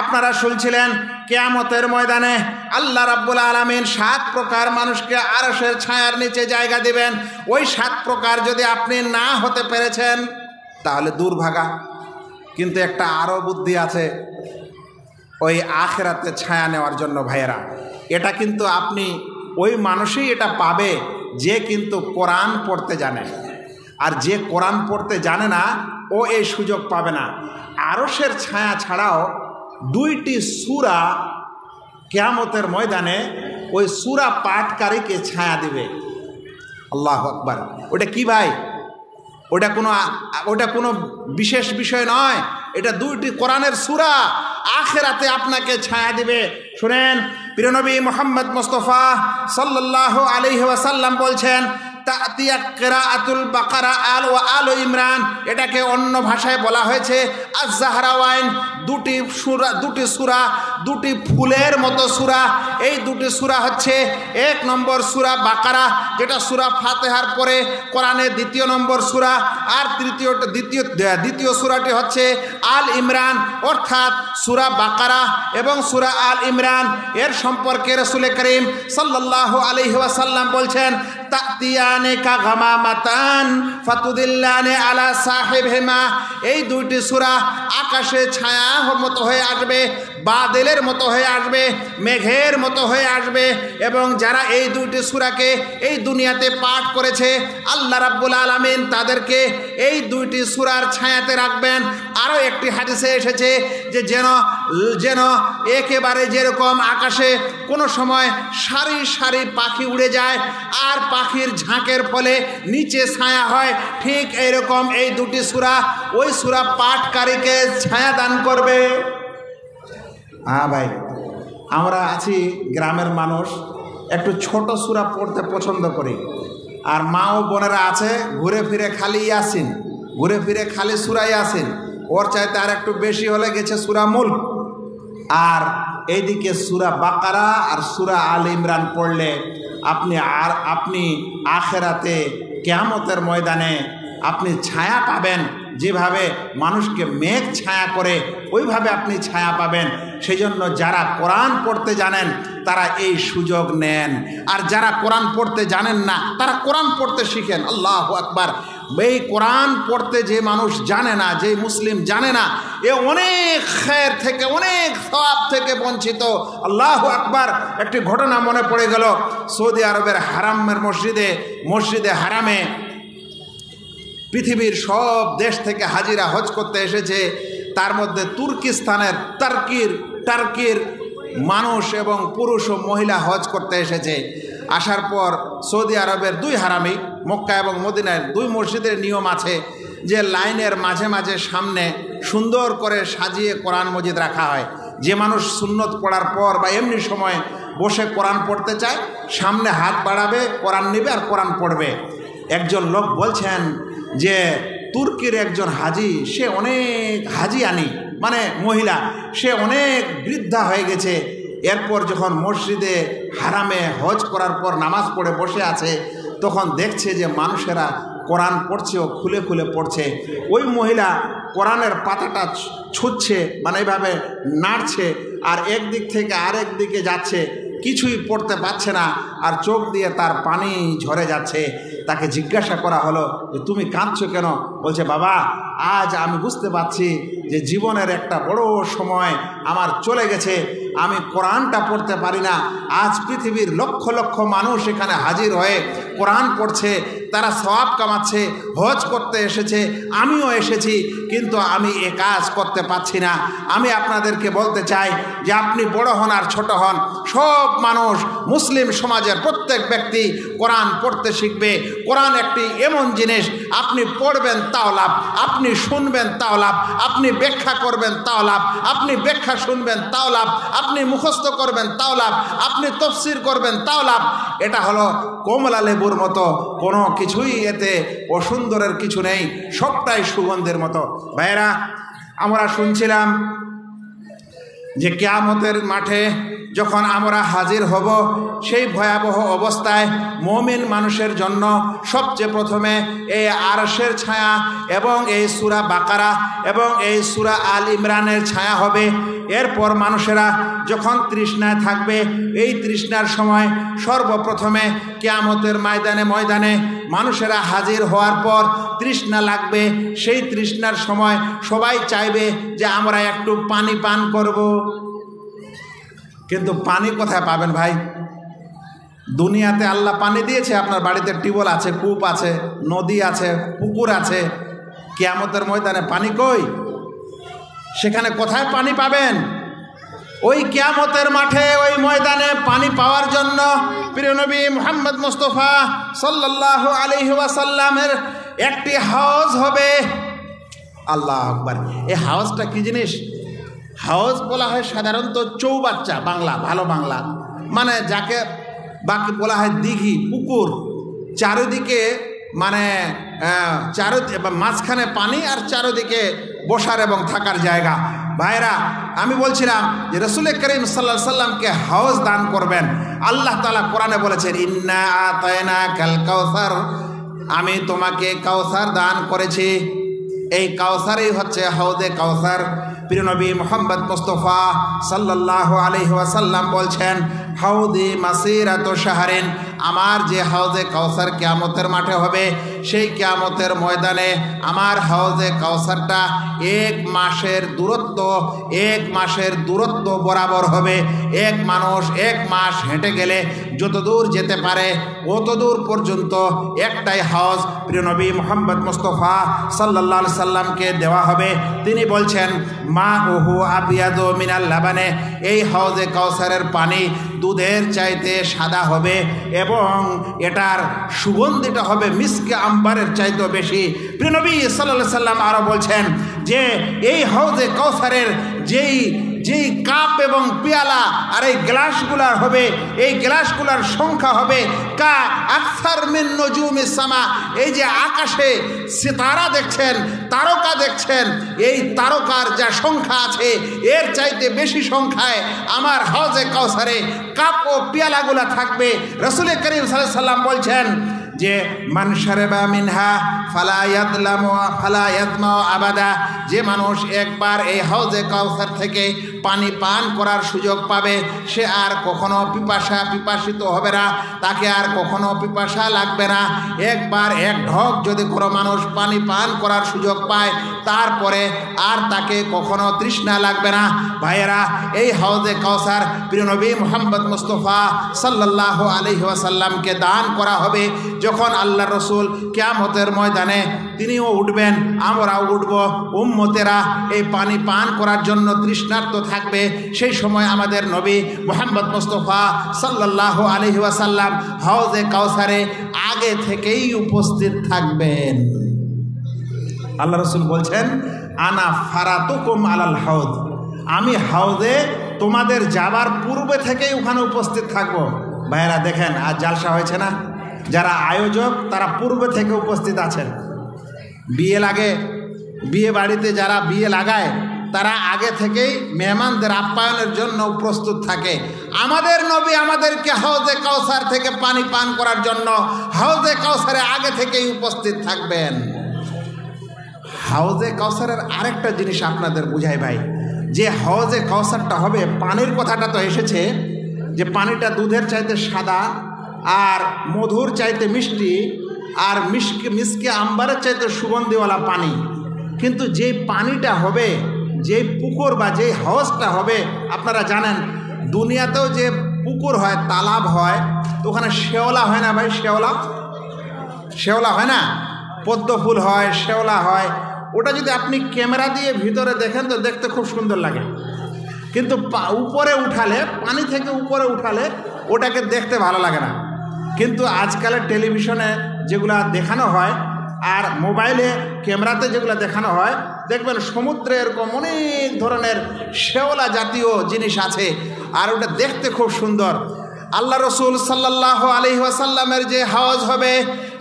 আপনারা শুনছিলেন কিয়ামতের ময়দানে আল্লাহ রাব্বুল আলামিন 7 প্রকার মানুষকে আরশের ছায়ার নিচে জায়গা দিবেন। ওই 7 প্রকার যদি আপনি না হতে পেরেছেন তাহলে দুর্ভাগা। কিন্তু একটা আরও বুদ্ধি আছে ওই আখিরাতে ছায়া নেওয়ার জন্য। ভাইয়েরা, এটা কিন্তু আপনি ওই মানুষই এটা পাবে যে কিন্তু কোরআন পড়তে জানে, আর যে কোরআন পড়তে জানে না ও এই সুযোগ পাবে না। আরশের ছায়া ছাড়াও 2টি সূরা কিয়ামতের ময়দানে ওই সূরা পাঠকারীকে ছায়া দিবে। আল্লাহু আকবার। ওটা কি ভাই? ওটা কোনো বিশেষ বিষয় নয়, এটা 2টি কোরআনের সূরা আখিরাতে আপনাকে ছায়া দিবে। শুনেন, প্রিয় নবী মুহাম্মদ মুস্তাফা সাল্লাল্লাহু আলাইহি ওয়াসাল্লাম বলছেন, তাতিয়া কিরাআতুল বাকারা আল ইমরান, এটাকে অন্য ভাষায় বলা হয়েছে আজ-জাহরাওয়াইন। 2টি সূরা 2টি ফুলের মতো সূরা। এই 2টি সূরা হচ্ছে 1 নম্বর সূরা বাকারা, যেটা সূরা ফাতিহার পরে কোরআনের 2 নম্বর সূরা, আর দ্বিতীয় সূরাটি হচ্ছে আল ইমরান, অর্থাৎ সূরা বাকারা এবং সূরা আল ইমরান। এর সম্পর্কে রাসূল করিম সাল্লাল্লাহু আলাইহি ওয়াসাল্লাম বলছেন, তাতিয়ানে কা গামামাতান ফাতুদিল্লানে আলা সাহিবহিমা। এই 2টি সূরা আকাশে ছায়া মতো হয়ে আসবে, বাদলের মতো হয়ে আসবে, মেঘের মতো হয়ে আসবে, এবং যারা এই 2টি সূরাকে এই দুনিয়াতে পাঠ করেছে আল্লাহ রাব্বুল আলামিন তাদেরকে এই 2টি সূরার ছায়াতে রাখবেন। আরও একটি হাদিসে এসেছে যে যেন একেবারে যেরকম আকাশে কোনো সময় সারি সারি পাখি উড়ে যায় আর পাখির ঝাঁকের ফলে নিচে ছায়া হয়, ঠিক এইরকম এই 2টি সূরা ওই সূরা পাঠকারীকে ছায়া দান করবে। হ্যাঁ ভাই, আমরা আছি গ্রামের মানুষ, একটু ছোট সূরা পড়তে পছন্দ করি, আর মা ও বোনেরা আছে ঘুরে ফিরে খালি ইয়াসিন, ঘুরে ফিরে খালি সূরা ইয়াসিন, ওর চাইতে আর একটু বেশি হলে গেছে সূরা মুলক। আর এইদিকে সূরা বাকারা আর সূরা আল ইমরান পড়লে আপনি আখিরাতে কিয়ামতের ময়দানে আপনি ছায়া পাবেন। যেভাবে মানুষকে মেঘ ছায়া করে ওইভাবে আপনি ছায়া পাবেন। সেই জন্য যারা কোরআন পড়তে জানেন তারা এই সুযোগ নেন, আর যারা কোরআন পড়তে জানেন না তারা কোরআন পড়তে শিখেন। আল্লাহু আকবার। এই কোরআন পড়তে যে মানুষ জানে না, যে মুসলিম জানে না, এ অনেক খায়ের থেকে, অনেক সওয়াব থেকে বঞ্চিত। আল্লাহু আকবার। একটি ঘটনা মনে পড়ে গেল, সৌদি আরবের হারামের মসজিদে হারামে পৃথিবীর সব দেশ থেকে হাজিরা হজ করতে এসেছে। তার মধ্যে তুর্কিস্তানের টার্কির মানুষ এবং পুরুষ ও মহিলা হজ করতে এসেছে। আসার পর সৌদি আরবের 2 হারামি, মক্কা এবং মদিনার 2 মসজিদের নিয়ম আছে যে লাইনের মাঝে মাঝে সামনে সুন্দর করে সাজিয়ে কোরআন মজিদ রাখা হয়। যে মানুষ সুন্নত পড়ার পর বা এমনি সময় বসে কোরআন পড়তে চায় সামনে হাত বাড়াবে, কোরআন নেবে আর কোরআন পড়বে। একজন লোক বলছেন যে তুর্কির একজন হাজি, সে অনেক হাজিয়ানি মানে মহিলা, সে অনেক বৃদ্ধা হয়ে গেছে। এরপর যখন মসজিদে হারামে হজ করার পর নামাজ পড়ে বসে আছে, তখন দেখছে যে মানুষেরা কোরআন পড়ছে ও খুলে খুলে পড়ছে। ওই মহিলা কোরআনের পাতাটা ছুঁচ্ছে, মানে এইভাবে নাড়ছে, আর একদিক থেকে আরেক দিকে যাচ্ছে, কিছুই পড়তে পারছে না, আর চোখ দিয়ে তার পানি ঝরে যাচ্ছে। তাকে জিজ্ঞাসা করা হলো যে তুমি কাঁদছো কেন? বলছে, বাবা, আজ আমি বুঝতে পারছি যে জীবনের একটা বড় সময় আমার চলে গেছে, আমি কোরআনটা পড়তে পারি না। আজ পৃথিবীর লক্ষ লক্ষ মানুষ এখানে হাজির হয়ে কোরআন পড়ছে, তারা সওয়াব কামাচ্ছে, হজ করতে এসেছে, আমিও এসেছি, কিন্তু আমি এ কাজ করতে পারছি না। আমি আপনাদেরকে বলতে চাই যে আপনি বড় হন আর ছোট হন, সব মানুষ, মুসলিম সমাজের প্রত্যেক ব্যক্তি কোরআন পড়তে শিখবে। কোরআন একটি এমন জিনিস, আপনি পড়বেন তাও লাভ, আপনি শুনবেন তাও লাভ, আপনি ব্যাখ্যা করবেন তাও লাভ, আপনি ব্যাখ্যা শুনবেন তাও লাভ, আপনি মুখস্থ করবেন তাও লাভ, আপনি তাফসীর করবেন তাও লাভ। এটা হলো কমলা লেবুর মতো, কোনো কিছুই এতে অসুন্দরের কিছু নেই, সবটাই সুগন্ধের মতো। ভাইয়েরা, আমরা শুনছিলাম যে কিয়ামতের মাঠে যখন আমরা হাজির হব, সেই ভয়াবহ অবস্থায় মুমিন মানুষের জন্য সবচেয়ে প্রথমে এই আরশের ছায়া এবং এই সূরা বাকারা এবং এই সূরা আল ইমরানের ছায়া হবে। এরপর মানুষেরা যখন তৃষ্ণায় থাকবে, এই তৃষ্ণার সময় সর্বপ্রথমে কিয়ামতের ময়দানে মানুষেরা হাজির হওয়ার পর তৃষ্ণা লাগবে। সেই তৃষ্ণার সময় সবাই চাইবে যে আমরা একটু পানি পান করব, কিন্তু পানি কোথায় পাবেন ভাই? দুনিয়াতে আল্লাহ পানি দিয়েছে, আপনার বাড়িতে টিউবওয়েল আছে, কূপ আছে, নদী আছে, পুকুর আছে। কিয়ামতের ময়দানে পানি কই? সেখানে কোথায় পানি পাবেন? ওই কিয়ামতের মাঠে, ওই ময়দানে পানি পাওয়ার জন্য প্রিয় নবী মুহাম্মদ মুস্তাফা সাল্লাল্লাহু আলাইহি ওয়াসাল্লামের একটি হাউজ হবে। আল্লাহু আকবার! এই হাউজটা কি জিনিস? হাউজ বলা হয় সাধারণত চৌবাচ্চা, বাংলা, ভালো বাংলা, মানে যাকে বাকি বলা হয় দিঘি, পুকুর, চারিদিকে মানে মাঝখানে পানি আর চারিদিকে বসার এবং থাকার জায়গা। ভাইরা, আমি বলছিলাম যে রাসূল করিম সাল্লাল্লাহু আলাইহি সাল্লামকে হাউজ দান করবেন। আল্লাহ তাআলা কোরআনে বলেছেন, ইন্না আতাইনাকাল কাউসার, আমি তোমাকে কাউসার দান করেছি। এই কাউসারই হচ্ছে হাউজে কাউসার। প্রিয় নবী মুহাম্মদ মুস্তাফা সাল্লাল্লাহু আলাইহি ওয়াসাল্লাম বলছেন, হাউদি মাসিরাতু শাহরিন, আমার যে হাউজে কাউসার কিয়ামতের মাঠে হবে, সেই কিয়ামতের ময়দানে আমার হাউজে কাউসারটা এক মাসের দূরত্ব বরাবর হবে। এক মানুষ এক মাস হেঁটে গেলে যত দূর যেতে পারে অত দূর পর্যন্ত একটাই হাউজ প্রিয় নবী মুহাম্মদ মুস্তাফা সাল্লাল্লাহু আলাইহি সাল্লামকে দেওয়া হবে। তিনি বলছেন, মা ওহু আবিয়াদু মিনাল লাবানে, এই হাউজে কাউসারের পানি দুধের চাইতে সাদা হবে এবং এটার সুগন্ধিটা হবে মিসকে আম্বারের চাইতেও বেশি। প্রিয় নবী সাল্লাল্লাহু আলাইহি সাল্লাম আরও বলছেন যে এই হাউজে কাউসারের যেই কাপ এবং পেয়ালা আর এই গ্লাসগুলার হবে, এই গ্লাসগুলার সংখ্যা হবে কা আকসার মিন নুজুমিস সামা, এই যে আকাশে সিতারা দেখছেন, তারকা দেখছেন, এই তারকার যা সংখ্যা আছে এর চাইতে বেশি সংখ্যায় আমার হাউজে কাউসারে কাপ ও পেয়ালাগুলা থাকবে। রাসূল করিম সাল্লাল্লাহু আলাইহি সাল্লাম বলছেন যে মান শারাবা মিনহা ফালা ইয়াদমা আবাদা, যে মানুষ একবার এই হাউজে কাউসার থেকে পানি পান করার সুযোগ পাবে সে আর কখনো পিপাসিত হবে না, তাকে আর কখনো পিপাসা লাগবে না। একবার এক ঢক যদি কোনো মানুষ পানি পান করার সুযোগ পায় তারপরে আর তাকে কখনো তৃষ্ণা লাগবে না। ভাইয়েরা, এই হাউজে কাউসার প্রিয় নবী মুহাম্মদ মুস্তাফা সাল্লাল্লাহু আলাইহি ওয়াসাল্লামকে দান করা হবে। যখন আল্লাহ রসুল কিয়ামতের ময়দানে তিনিও উঠবেন, আমরাও উঠব, উম্মতেরা এই পানি পান করার জন্য তৃষ্ণার্ত থাকবে। সেই সময় আমাদের নবী মুহাম্মদ মুস্তাফা সাল্লাল্লাহু আলাইহি ওয়াসাল্লাম হাউজে কাউসারে আগে থেকেই উপস্থিত থাকবেন। আল্লাহ রসুল বলছেন, আনা ফারাতুকুম আলাল হাউদ, আমি হাউজে তোমাদের যাবার পূর্বে থেকেই ওখানে উপস্থিত থাকবো। ভাইয়েরা দেখেন, আজ জালসা হয়েছে না, যারা আয়োজক তারা পূর্বে থেকে উপস্থিত আছেন। বিয়ে বাড়িতে যারা বিয়ে লাগায় তারা আগে থেকেই মেহমানদের আপ্যায়নের জন্য প্রস্তুত থাকে। আমাদের নবী আমাদেরকে হাউজে কাউসার থেকে পানি পান করার জন্য হাউজে কাউসারে আগে থেকেই উপস্থিত থাকবেন। হাউজে কাউসারের আরেকটা জিনিস আপনাদের বুঝাই ভাই, যে হাউজে কাউসারটা হবে, পানির কথাটা তো এসেছে যে পানিটা দুধের চাইতে সাদা আর মধুর চাইতে মিষ্টি আর মিসকে আম্বারের চাইতে সুগন্ধিওয়ালা পানি। কিন্তু যে পানিটা হবে, যে পুকুর বা যে হাউজটা হবে, আপনারা জানেন দুনিয়াতেও যে পুকুর হয়, তালাব হয়, তো ওখানে শেওলা হয় না ভাই? শেওলা হয় না, পদ্ম ফুল হয়, শেওলা হয়। ওটা যদি আপনি ক্যামেরা দিয়ে ভিতরে দেখেন তো দেখতে খুব সুন্দর লাগে, কিন্তু উপরে উঠালে, পানি থেকে উপরে উঠালে ওটাকে দেখতে ভালো লাগে না। কিন্তু আজকালের টেলিভিশনে যেগুলা দেখানো হয় আর মোবাইলে ক্যামেরাতে যেগুলো দেখানো হয়, দেখবেন সমুদ্রে এরকম অনেক ধরনের শেওলা জাতীয় জিনিস আছে আর ওটা দেখতে খুব সুন্দর। আল্লাহ রসুল সাল্লাল্লাহু আলাইহি ওয়াসাল্লামের যে হাউজ হবে,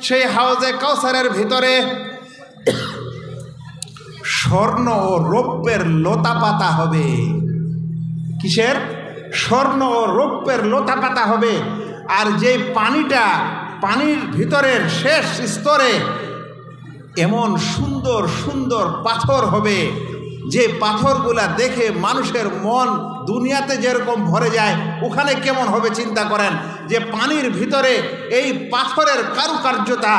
সেই হাউজে কাউসারের ভিতরে স্বর্ণ ও রৌপ্যের লতা পাতা হবে। কিসের? স্বর্ণ ও রৌপ্যের লতাপাতা হবে। আর যে পানির ভিতরের শেষ স্তরে এমন সুন্দর সুন্দর পাথর হবে, যে পাথরগুলা দেখে মানুষের মন দুনিয়াতে যেরকম ভরে যায়, ওখানে কেমন হবে চিন্তা করেন। যে পানির ভিতরে এই পাথরের কারুকার্যতা,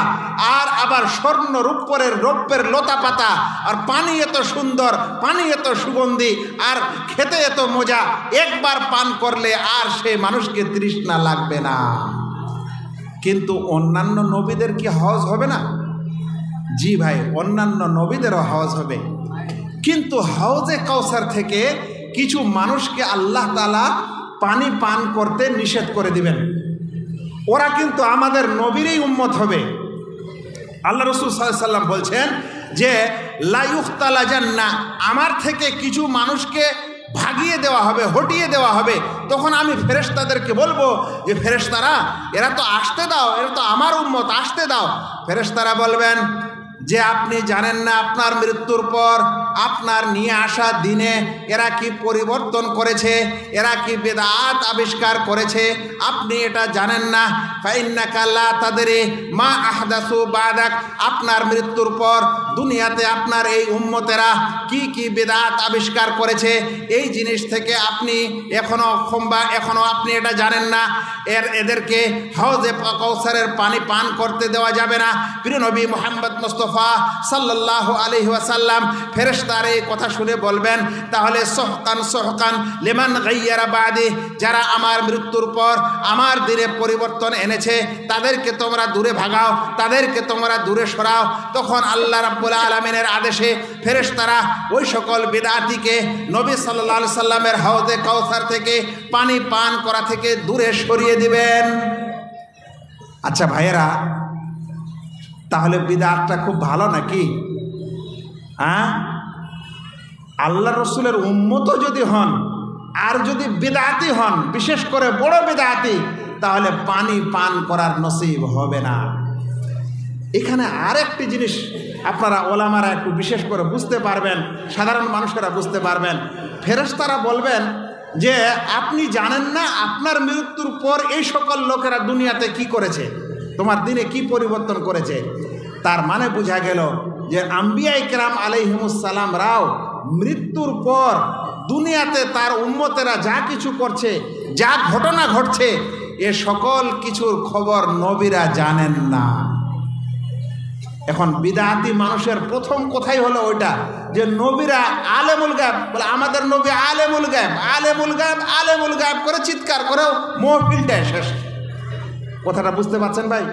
আর আবার স্বর্ণ রৌপ্যের লতাপাতা, আর পানি এত সুন্দর, পানি এত সুগন্ধি, আর খেতে এত মজা, একবার পান করলে আর সে মানুষকে তৃষ্ণা লাগবে না। কিন্তু অন্যান্য নবীদের কি হজ হবে না? জি ভাই, অন্যান্য নবীদেরও হজ হবে। কিন্তু হাউজে কাউসার থেকে কিছু মানুষকে আল্লাহ তাআলা পানি পান করতে নিষেধ করে দিবেন। ওরা কিন্তু আমাদের নবীরই উম্মত হবে। আল্লাহ রাসূল সাল্লাল্লাহু আলাইহি ওয়াসাল্লাম বলছেন যে লা ইউখতালা জান্নাহ, আমার থেকে কিছু মানুষকে ভাগিয়ে দেওয়া হবে, হটিয়ে দেওয়া হবে। তখন আমি ফেরেশতাদেরকে বলবো যে ফেরেশতারা, এরা তো আসতে দাও, এরা তো আমার উম্মত, আসতে দাও। ফেরেশতারা বলবেন যে আপনি জানেন না আপনার মৃত্যুর পর আপনার নিয়ে আসা দিনে এরা কি পরিবর্তন করেছে, এরা কি বিদআত আবিষ্কার করেছে, আপনি এটা জানেন না। ফাইন্নাকা লা তাদরি মা আহদাসু বাদাক, আপনার মৃত্যুর পর দুনিয়াতে আপনার এই উম্মতেরা কি কি বিদআত আবিষ্কার করেছে, এই জিনিস থেকে আপনি এখনো আপনি এটা জানেন না। এদেরকে হাউজে কাউসারের পানি পান করতে দেওয়া যাবে না। প্রিয় নবী মুহাম্মদ মুস্তাফা সাল্লাল্লাহু আলাইহি ওয়াসাল্লাম ফেরেশতার এই কথা শুনে বলবেন, তাহলে সোহকান লিমান গায়্যারা বাদি, যারা আমার মৃত্যুর পর আমার দিনে পরিবর্তন এনেছে তাদেরকে তোমরা দূরে ভাগাও, তাদেরকে তোমরা দূরে সরাও। তখন আল্লাহ রাব্বুল আলামিনের আদেশে ফেরেশতারা ওই সকল বিদআতিকে নবী সাল্লাল্লাহু আলাইহি সাল্লামের হাউজে কাউসার থেকে পানি পান করা থেকে দূরে সরিয়ে দিবেন। আচ্ছা ভাইয়েরা, তাহলে বিদআতটা খুব ভালো নাকি? আল্লাহ রসুলের উম্মতও যদি হন আর যদি বিদআতি হন, বিশেষ করে বড় বিদআতি, তাহলে পানি পান করার নসিব হবে না। এখানে আরেকটি জিনিস আপনারা ওলামারা একটু বিশেষ করে বুঝতে পারবেন, সাধারণ মানুষেরা বুঝতে পারবেন। ফেরেশতারা বলবেন যে আপনি জানেন না আপনার মৃত্যুর পর এই সকল লোকেরা দুনিয়াতে কি করেছে, তোমার দিনে কি পরিবর্তন করেছে। তার মানে বোঝা গেল যে আম্বিয়া ইকরাম আলাইহিমুসসালাম রাও মৃত্যুর পর দুনিয়াতে তার উম্মতেরা যা কিছু করছে, যা ঘটনা ঘটছে, এ সকল কিছুর খবর নবীরা জানেন না। এখন বিদআতি মানুষের প্রথম কথাই হলো ওইটা যে নবীরা আলেমুল গায়ব, বলে আমাদের নবী আলেমুল গায়ব, আলেমুল গায়ব, আলেমুল গায়ব করে চিৎকার করেও মহফিলটা শেষ। কথাটা বুঝতে পারছেন ভাই?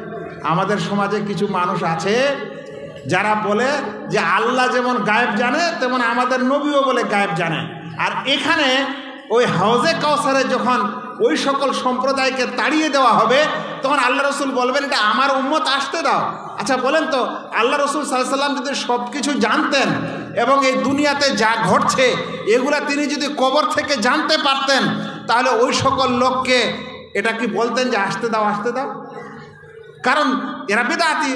আমাদের সমাজে কিছু মানুষ আছে যারা বলে যে আল্লাহ যেমন গায়েব জানে তেমন আমাদের নবীও বলে গায়েব জানে। আর এখানে ওই হাউজে কাউসারে যখন ওই সকল সম্প্রদায়কে তাড়িয়ে দেওয়া হবে, তখন আল্লাহ রসুল বলবেন এটা আমার উম্মত, আসতে দাও। আচ্ছা বলেন তো, আল্লাহ রসুল সাল্লাল্লাহু আলাইহি ওয়াসাল্লাম যদি সব কিছু জানতেন এবং এই দুনিয়াতে যা ঘটছে এগুলা তিনি যদি কবর থেকে জানতে পারতেন, তাহলে ওই সকল লোককে এটা কি বলতেন যে আসতে দাও, আসতে দাও? কারণ এরা বিদআতি,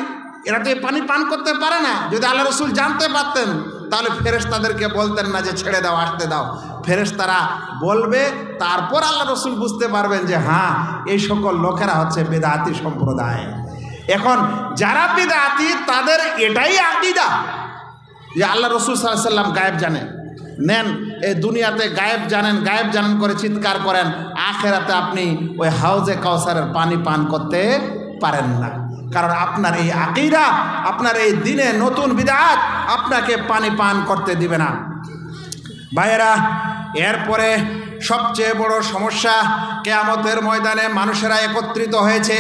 এরা তো পানি পান করতে পারে না। যদি আল্লাহ রসুল জানতে পারতেন তাহলে ফেরেশতাদেরকে বলতেন না যে ছেড়ে দাও, আসতে দাও। ফেরেশতারা বলবে, তারপর আল্লাহ রসুল বুঝতে পারবেন যে হ্যাঁ এই সকল লোকেরা হচ্ছে বিদআতি সম্প্রদায়। এখন যারা বিদআতি তাদের এটাই আকীদা যে আল্লাহ রসুল সাল্লাল্লাহু আলাইহি ওয়াসাল্লাম গায়েব জানেন। নেন, এই দুনিয়াতে গায়েব জানেন করে চিৎকার করেন, আখেরাতে আপনি ওই হাউজে কাউসারের পানি পান করতে পারেন না। কারণ আপনার এই আকীদা, আপনার এই দিনে নতুন বিদআত আপনাকে পানি পান করতে দিবে না। ভাইয়েরা, এরপরে সবচেয়ে বড় সমস্যা, কিয়ামতের ময়দানে মানুষেরা একত্রিত হয়েছে,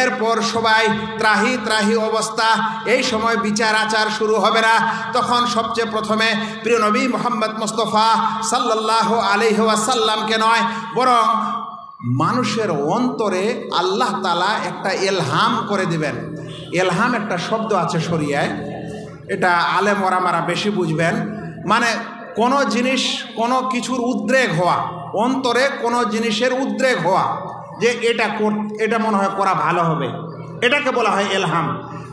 এরপর সবাই ত্রাহি ত্রাহি অবস্থা। এই সময় বিচার আচার শুরু হবে না। তখন সবচেয়ে প্রথমে প্রিয় নবী মুহাম্মদ মুস্তাফা সাল্লাল্লাহু আলাইহি ওয়াসাল্লামকে নয়, বরং মানুষের অন্তরে আল্লাহ তাআলা একটা ইলহাম করে দিবেন। ইলহাম একটা শব্দ আছে শরিয়ায়, এটা আলেম ওলামারা বেশি বুঝবেন। মানে কোনো জিনিস, কোনো কিছুর উদ্রেক হওয়া, অন্তরে কোনো জিনিসের উদ্রেক হওয়া, যে এটা মনে হয় করা ভালো হবে, এটাকে বলা হয় ইলহাম।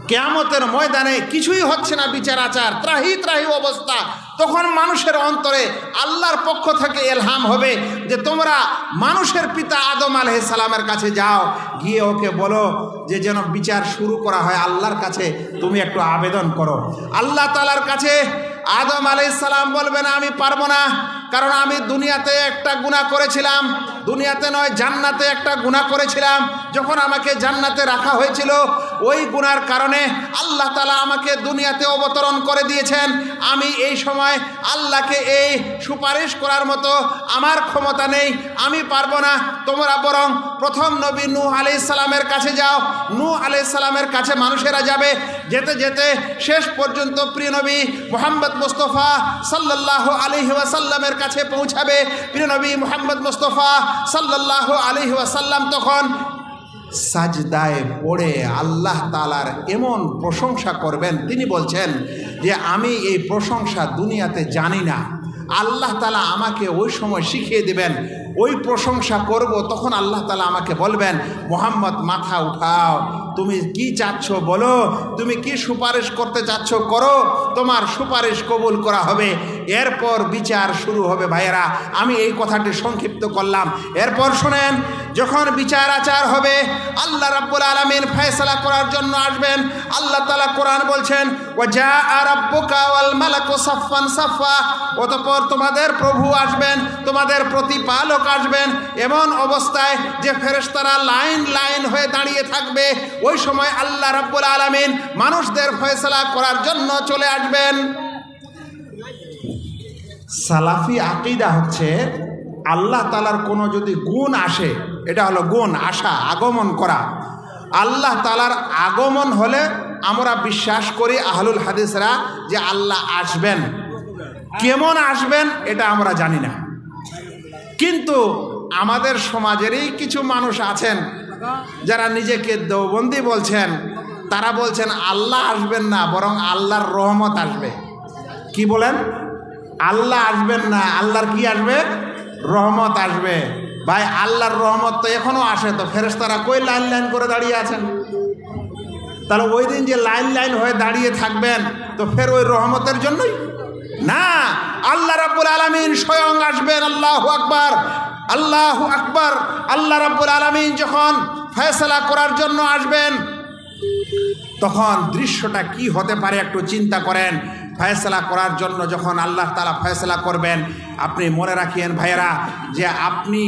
কিয়ামতের ময়দানে কিছুই হচ্ছে না, বিচার আচার ত্রাহি ত্রাহি অবস্থা, তখন মানুষের অন্তরে আল্লাহর পক্ষ থেকে ইলহাম হবে যে তোমরা মানুষের পিতা আদম আলাইহিস সালামের কাছে যাও, গিয়ে ওকে বলো যে যেন বিচার শুরু করা হয় আল্লাহর কাছে, তুমি একটু আবেদন করো। আল্লাহ তাআলার কাছে আদম আলাইহিস সালাম বলবেন আমি পারবো না, কারণ আমি দুনিয়াতে একটা গুনাহ করেছিলাম, দুনিয়াতে নয় জান্নাতে একটা গুনাহ করেছিলাম। যখন আমাকে জান্নাতে রাখা হয়েছিল ওই গুনার কারণে আল্লাহ তাআলা আমাকে দুনিয়াতে অবতরণ করে দিয়েছেন। আমি এই সময় আল্লাহকে এই সুপারিশ করার মতো আমার ক্ষমতা নেই, আমি পারবো না। তোমরা বরং প্রথম নবী নূহ আলাইহিস সালামের কাছে যাও। নূহ আলাইহিস সালামের কাছে মানুষেরা যাবে, যেতে যেতে শেষ পর্যন্ত প্রিয় নবী মুহাম্মদ মুস্তাফা সাল্লাল্লাহু আলাইহি ওয়াসাল্লামের কাছে পৌঁছাবে। প্রিয় নবী মুহাম্মদ মুস্তাফা সাল্লাল্লাহু আলাইহি ওয়াসাল্লাম তখন সাজদায় পড়ে আল্লাহ তাআলার এমন প্রশংসা করবেন, তিনি বলছেন যে আমি এই প্রশংসা দুনিয়াতে জানি না, আল্লাহ তাআলা আমাকে ওই সময় শিখিয়ে দিবেন, ওই প্রশংসা করব। তখন আল্লাহ তাআলা আমাকে বলবেন মুহাম্মদ মাথা উঠাও, তুমি কি চাচ্ছ বলো, তুমি কি সুপারিশ করতে চাচ্ছ করো, তোমার সুপারিশ কবুল করা হবে। এরপর বিচার শুরু হবে। ভাইয়েরা, আমি এই কথাটি সংক্ষিপ্ত করলাম। এরপর শুনেন, যখন বিচার আচার হবে আল্লাহ রাব্বুল আলামিন ফয়সালা করার জন্য আসবেন। আল্লাহ তাআলা কোরআন বলছেন ওয়া জাআ রাব্বুকা ওয়াল মালাকু সাফফান সাফফা, অতঃপর তোমাদের প্রভু আসবেন, তোমাদের প্রতিপালক আসবেন এমন অবস্থায় যে ফেরেশতারা লাইন লাইন হয়ে দাঁড়িয়ে থাকবে। ওই সময় আল্লাহ রাব্বুল আলামিন মানুষদের ফয়সালা করার জন্য চলে আসবেন। সালাফি আকীদা হচ্ছে আল্লাহ তাআলার কোনো যদি গুণ আসে, এটা হলো গুণ, আসা, আগমন করা। আল্লাহ তাআলার আগমন হলে আমরা বিশ্বাস করি আহলুল হাদিসরা যে আল্লাহ আসবেন। কেমন আসবেন এটা আমরা জানি না, কিন্তু আমাদের সমাজেরই কিছু মানুষ আছেন যারা নিজেকে দেওবন্দি বলছেন, তারা বলছেন আল্লাহ আসবেন না, বরং আল্লাহর রহমত আসবে। কি বলেন? আল্লাহ আসবেন না, আল্লাহর কি আসবে? রহমত আসবে। ভাই, আল্লাহর রহমত তো এখনো আসে, তো ফেরেশতারা কই লাইন লাইন করে দাঁড়িয়ে আছেন? তাহলে ওই দিন যে লাইন লাইন হয়ে দাঁড়িয়ে থাকবেন তো ফের ওই রহমতের জন্যই না, আল্লাহ রাব্বুল আলামিন স্বয়ং আসবেন। আল্লাহু আকবার, আল্লাহু আকবার। আল্লাহ রাব্বুল আলামিন যখন ফয়সালা করার জন্য আসবেন তখন দৃশ্যটা কি হতে পারে একটু চিন্তা করেন। ফয়সালা করার জন্য যখন আল্লাহ তাআলা ফয়সালা করবেন, আপনি মনে রাখিয়েন ভাইয়েরা, যে আপনি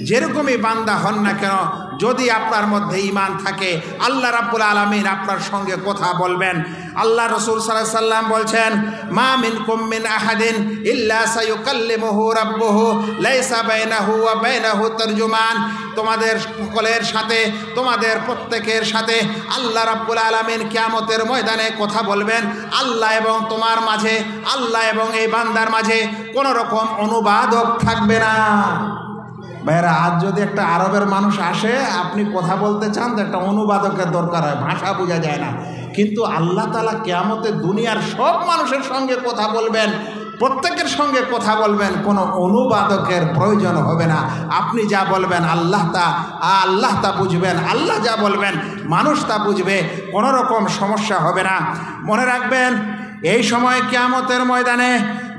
যেরকমই বান্দা হন না কেন, যদি আপনার মধ্যে ঈমান থাকে আল্লাহ রাব্বুল আলামিন আপনার সঙ্গে কথা বলবেন। আল্লাহ রাসূল সাল্লাল্লাহু আলাইহি সাল্লাম বলছেন মা মিনকুম মিন আহাদিন ইল্লা সায়ুকাল্লিমুহু রাব্বুহু লাইসা বাইনাহু ওয়া বাইনাহু তারজুমান। তোমাদের সকলের সাথে, তোমাদের প্রত্যেকের সাথে আল্লাহ রাব্বুল আলামিন কিয়ামতের ময়দানে কথা বলবেন। আল্লাহ এবং তোমার মাঝে, আল্লাহ এবং এই বান্দার মাঝে কোনো রকম অনুবাদক থাকবে না। ভাইরা, আজ যদি একটা আরবের মানুষ আসে, আপনি কথা বলতে চান তো একটা অনুবাদকের দরকার হয়, ভাষা বোঝা যায় না। কিন্তু আল্লাহ তাআলা কিয়ামতে দুনিয়ার সব মানুষের সঙ্গে কথা বলবেন, প্রত্যেকের সঙ্গে কথা বলবেন, কোনো অনুবাদকের প্রয়োজন হবে না। আপনি যা বলবেন আল্লাহ তা বুঝবেন, আল্লাহ যা বলবেন মানুষ তা বুঝবে, কোনো রকম সমস্যা হবে না। মনে রাখবেন, এই সময় কিয়ামতের ময়দানে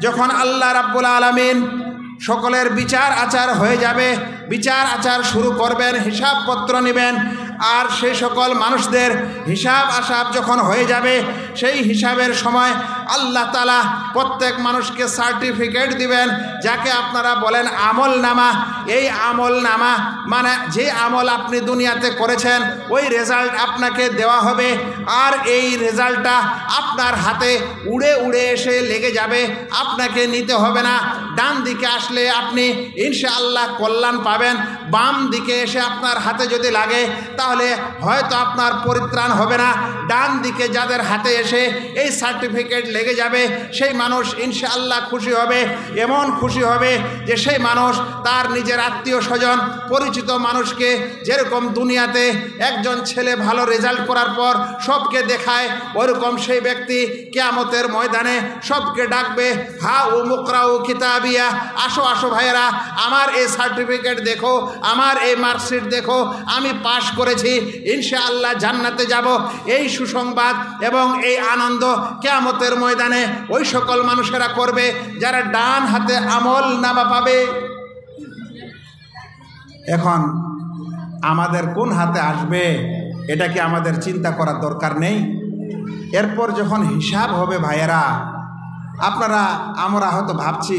যখন আল্লাহ রাব্বুল আলামিন সকলের বিচার আচার হয়ে যাবে, বিচার আচার শুরু করবেন, হিসাবপত্র নেবেন, আর সেই সকল মানুষদের হিসাব আসাব যখন হয়ে যাবে, সেই হিসাবের সময় আল্লাহ তাআলা প্রত্যেক মানুষকে সার্টিফিকেট দিবেন, যাকে আপনারা বলেন আমল নামা। এই আমল নামা মানে যে আমল আপনি দুনিয়াতে করেছেন ওই রেজাল্ট আপনাকে দেওয়া হবে, আর এই রেজাল্টটা আপনার হাতে উড়ে উড়ে এসে লেগে যাবে, আপনাকে নিতে হবে না। ডান দিকে আসলে আপনি ইনশাআল্লাহ কল্যাণ পাবেন, বাম দিকে এসে আপনার হাতে যদি লাগে তাহলে হয়তো আপনার পরিত্রাণ হবে না। ডান দিকে যাদের হাতে এসে এই সার্টিফিকেট লেগে যাবে সেই মানুষ ইনশাআল্লাহ খুশি হবে, এমন খুশি হবে যে সেই মানুষ তার নিজের আত্মীয় স্বজন পরিচিত মানুষকে, যেরকম দুনিয়াতে একজন ছেলে ভালো রেজাল্ট করার পর সবকে দেখায়, ওরকম সেই ব্যক্তি কিয়ামতের ময়দানে সবকে ডাকবে, হা ও মুকরাউ কিতাবিয়া, আসো আসো ভাইয়েরা, আমার এই সার্টিফিকেট দেখো, আমার এই মার্কশিট দেখো, আমি পাশ করেছি, ইনশাআল্লাহ জান্নাতে যাব। এই সুসংবাদ এবং এই আনন্দ কিয়ামতের ময়দানে ওই সকল মানুষেরা করবে যারা ডান হাতে আমল নামা পাবে। এখন আমাদের কোন হাতে আসবে এটা কি আমাদের চিন্তা করার দরকার নেই? এরপর যখন হিসাব হবে ভাইয়েরা, আমরা হয়তো ভাবছি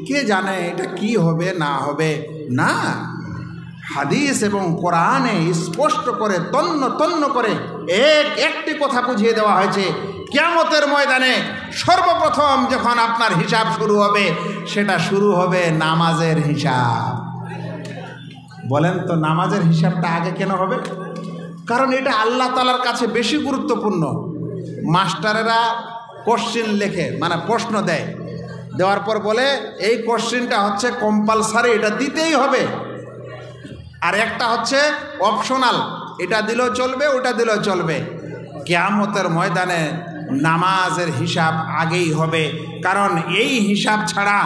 কে জানে এটা কি হবে না হবে। না, হাদিস এবং কোরআনে স্পষ্ট করে তন্ন তন্ন করে একটি কথা বুঝিয়ে দেওয়া হয়েছে, কিয়ামতের ময়দানে সর্বপ্রথম যখন আপনার হিসাব শুরু হবে সেটা শুরু হবে নামাজের হিসাব। বলেন তো নামাজের হিসাবটা আগে কেন হবে? কারণ এটা আল্লাহ তাআলার কাছে বেশি গুরুত্বপূর্ণ। মাস্টারেরা কোশ্চিন লেখে, মানে প্রশ্ন দেয়, দেওয়ার পর বলে এই কোশ্চিনটা হচ্ছে কম্পালসারি, এটা দিতেই হবে। আর একটা হচ্ছে অপশনাল, এটা দিলেও চলবে ওটা দিলেও চলবে। কিয়ামতের ময়দানে নামাজের হিসাব আগেই হবে, কারণ এই হিসাব ছাড়া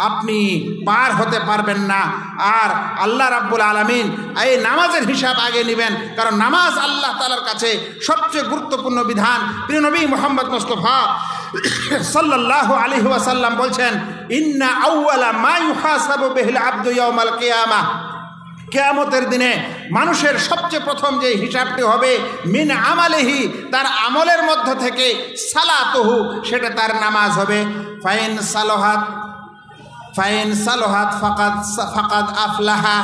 আপনি পার হতে পারবেন না। আর আল্লাহ রাব্বুল আলামিন এই নামাজের হিসাব আগে নেবেন, কারণ নামাজ আল্লাহ তাআলার কাছে সবচেয়ে গুরুত্বপূর্ণ বিধান। প্রিয় নবী মুহাম্মদ মুস্তাফা সাল্লাল্লাহু আলাইহি ওয়াসাল্লাম বলছেন, ইন্না আউওয়ালা মা ইউহাসাবু বিহিল আবদু ইয়াউমাল কিয়ামাহ, কিয়ামতের দিনে মানুষের সবচেয়ে প্রথম যে হিসাবটি হবে মিন আমালিহি, তার আমলের মধ্য থেকে সালাতুহু, সেটা তার নামাজ হবে। ফাইন সালোহাত ফাকাদ আফলাহা,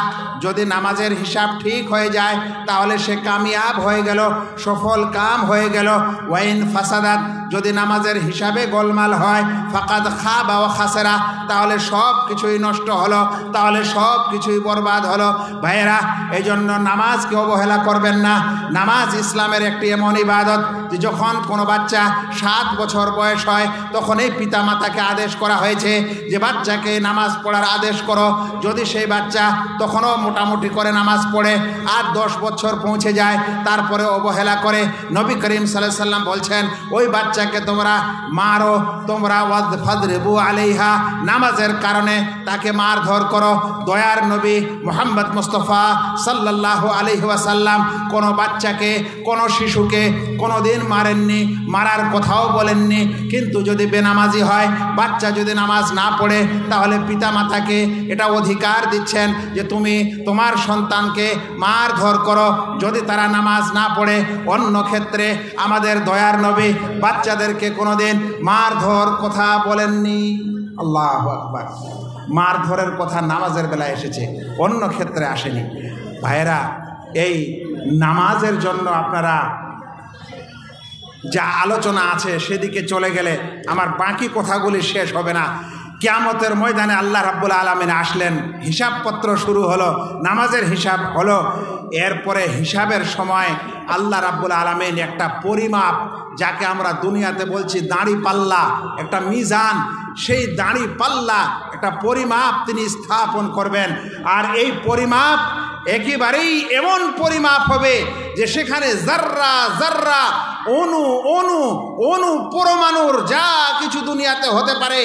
যদি নামাজের হিসাব ঠিক হয়ে যায় তাহলে সে কামিয়াব হয়ে গেল, সফল কাম হয়ে গেল। ওয়াইন ফাসাদাত, যদি নামাজের হিসাবে গোলমাল হয়, ফাকাদ খাবা ওয়া খাসেরা, তাহলে সব কিছুই নষ্ট হলো, তাহলে সব কিছুই বরবাদ হলো। ভাইয়েরা, এই জন্য নামাজকে অবহেলা করবেন না। নামাজ ইসলামের একটি এমন ইবাদত যে যখন কোনো বাচ্চা 7 বছর বয়স হয় তখন এই পিতা মাতাকে আদেশ করা হয়েছে যে বাচ্চাকে নামাজ পড়ার আদেশ করো। যদি সেই বাচ্চা তখনও মোটামুটি করে নামাজ পড়ে আর 10 বছর পৌঁছে যায় তারপরে অবহেলা করে, নবী করিম সাল্লাল্লাহু আলাইহি ওয়াসাল্লাম বলছেন ওই বাচ্চাকে তোমরা মারো, তোমরা ফাদরিবু আলাইহা, নামাজের কারণে তাকে মারধর করো। দয়ার নবী মুহাম্মদ মুস্তাফা সাল্লাল্লাহু আলাইহি ওয়াসাল্লাম কোনো বাচ্চাকে, কোনো শিশুকে কোনোদিন মারেননি, মারার কথাও বলেননি। কিন্তু যদি বেনামাজি হয়, বাচ্চা যদি নামাজ না পড়ে, তাহলে পিতা মাতাকে এটা অধিকার দিচ্ছেন যে তুমি তোমার সন্তানকে মারধর করো যদি তারা নামাজ না পড়ে। অন্য ক্ষেত্রে আমাদের দয়ার নবী বাচ্চাদেরকে কোনোদিন মারধর কথা বলেননি। আল্লাহু আকবার। মারধরের কথা নামাজের বেলায় এসেছে, অন্য ক্ষেত্রে আসেনি। ভাইয়েরা, এই নামাজের জন্য আপনারা যা আলোচনা আছে সেদিকে চলে গেলে আমার বাকি কথাগুলি শেষ হবে না। কিয়ামতের ময়দানে আল্লাহ রাব্বুল আলামিন আসলেন, হিসাবপত্র শুরু হলো, নামাজের হিসাব হলো। এরপরে হিসাবের সময় আল্লাহ রাব্বুল আলামিন একটা পরিমাপ, যাকে আমরা দুনিয়াতে বলছি দাঁড়ি পাল্লা, একটা মিজান, সেই দাঁড়ি পাল্লা একটা পরিমাপ তিনি স্থাপন করবেন। আর এই পরিমাপ একেবারেই এমন পরিমাপ হবে যে সেখানে জাররা জাররা, অণু অণু অণু পরমাণুর যা কিছু দুনিয়াতে হতে পারে,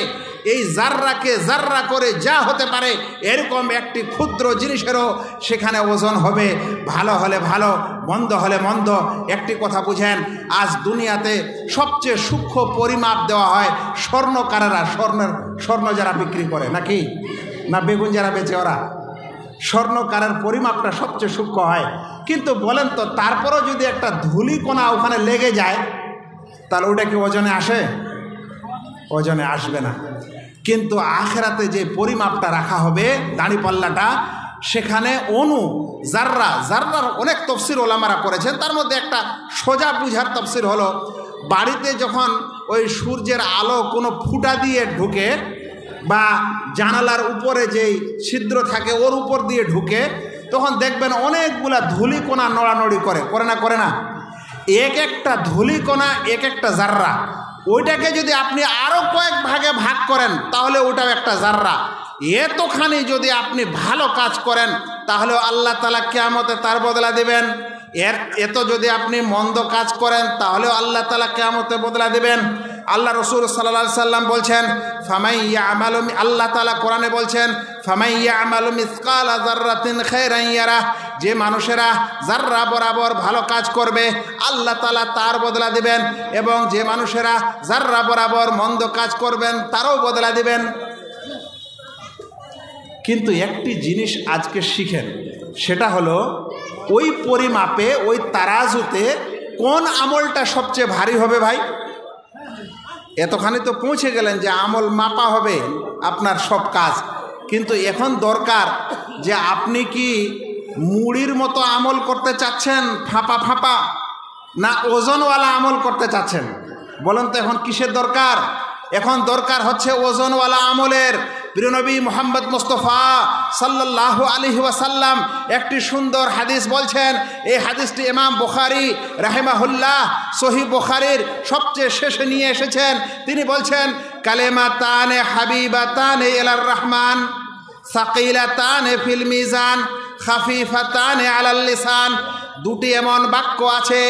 এই জাররাকে জাররা করে যা হতে পারে এরকম একটি ক্ষুদ্র জিনিসেরও সেখানে ওজন হবে। ভালো হলে ভালো, মন্দ হলে মন্দ। একটি কথা বুঝেন, আজ দুনিয়াতে সবচেয়ে সূক্ষ্ম পরিমাপ দেওয়া হয় স্বর্ণকারেরা, স্বর্ণ যারা বিক্রি করে, নাকি না বেগুন যারা বেচে ওরা, স্বর্ণকারের পরিমাপটা সবচেয়ে সূক্ষ্ম হয়। কিন্তু বলেন তো, তারপরেও যদি একটা ধূলিকণা ওখানে লেগে যায় তাহলে ওটা কি ওজনে আসে? ওজনে আসবে না। কিন্তু আখিরাতে যে পরিমাপটা রাখা হবে, দাঁড়িপাল্লাটা, সেখানে অণু, জাররা, জাররার অনেক তফসির ওলামারা করেছেন। তার মধ্যে একটা সোজা বুঝার তফসির হলো, বাড়িতে যখন ওই সূর্যের আলো কোনো ফুটা দিয়ে ঢুকে বা জানালার উপরে যেই ছিদ্র থাকে ওর উপর দিয়ে ঢুকে, তখন দেখবেন অনেকগুলা ধূলিকণা নড়ানড়ি করে না, করে না? এক একটা ধূলিকণা এক একটা জাররা। ওইটাকে যদি আপনি আরও কয়েক ভাগে ভাগ করেন তাহলে ওটাও একটা জাররা। এতখানি যদি আপনি ভালো কাজ করেন তাহলে আল্লাহ তাআলা কিয়ামতে তার বদলা দেবেন। এত যদি আপনি মন্দ কাজ করেন তাহলেও আল্লাহ তাআলা কিয়ামতে বদলা দেবেন। আল্লাহ রসুল সাল্লাল্লাহু আলাইহি সাল্লাম বলছেন, ফামাই ইয়ামালু, আল্লাহ তাআলা কোরআনে বলছেন, ফামান ইয়ামালু মিসকালা যাররাতিন খায়রান ইয়ারা, যে মানুষেরা যাররা বরাবর ভালো কাজ করবে আল্লাহ তাআলা তার বদলা দিবেন, এবং যে মানুষেরা যাররা বরাবর মন্দ কাজ করবেন তারও বদলা দিবেন। কিন্তু একটি জিনিস আজকে শিখেন, সেটা হলো ওই পরিমাপে ওই তারাজুতে কোন আমলটা সবচেয়ে ভারী হবে ভাই? এতখানি তো পৌঁছে গেলেন যে আমল মাপা হবে আপনার সব কাজ, কিন্তু এখন দরকার যে আপনি কি মুড়ির মতো আমল করতে চাচ্ছেন ফাঁপা ফাঁপা, না ওজনওয়ালা আমল করতে চাচ্ছেন? বলেন তো এখন কিসের দরকার? এখন দরকার হচ্ছে ওজনওয়ালা আমলের। প্রিয়নবী মুহাম্মদ মুস্তাফা সাল্লাল্লাহু আলাইহি ওয়াসাল্লাম একটি সুন্দর হাদিস বলছেন। এই হাদিসটি ইমাম বুখারী রাহিমাহুল্লাহ সহিহ বুখারীর সবচেয়ে শেষে নিয়ে এসেছেন। তিনি বলছেন, কালিমাতানে হাবিবাতানে ইলার রহমান সাকিলাতানে ফিল মিজান খাফিফাতানে আলাল লিসান। দুটি এমন বাক্য আছে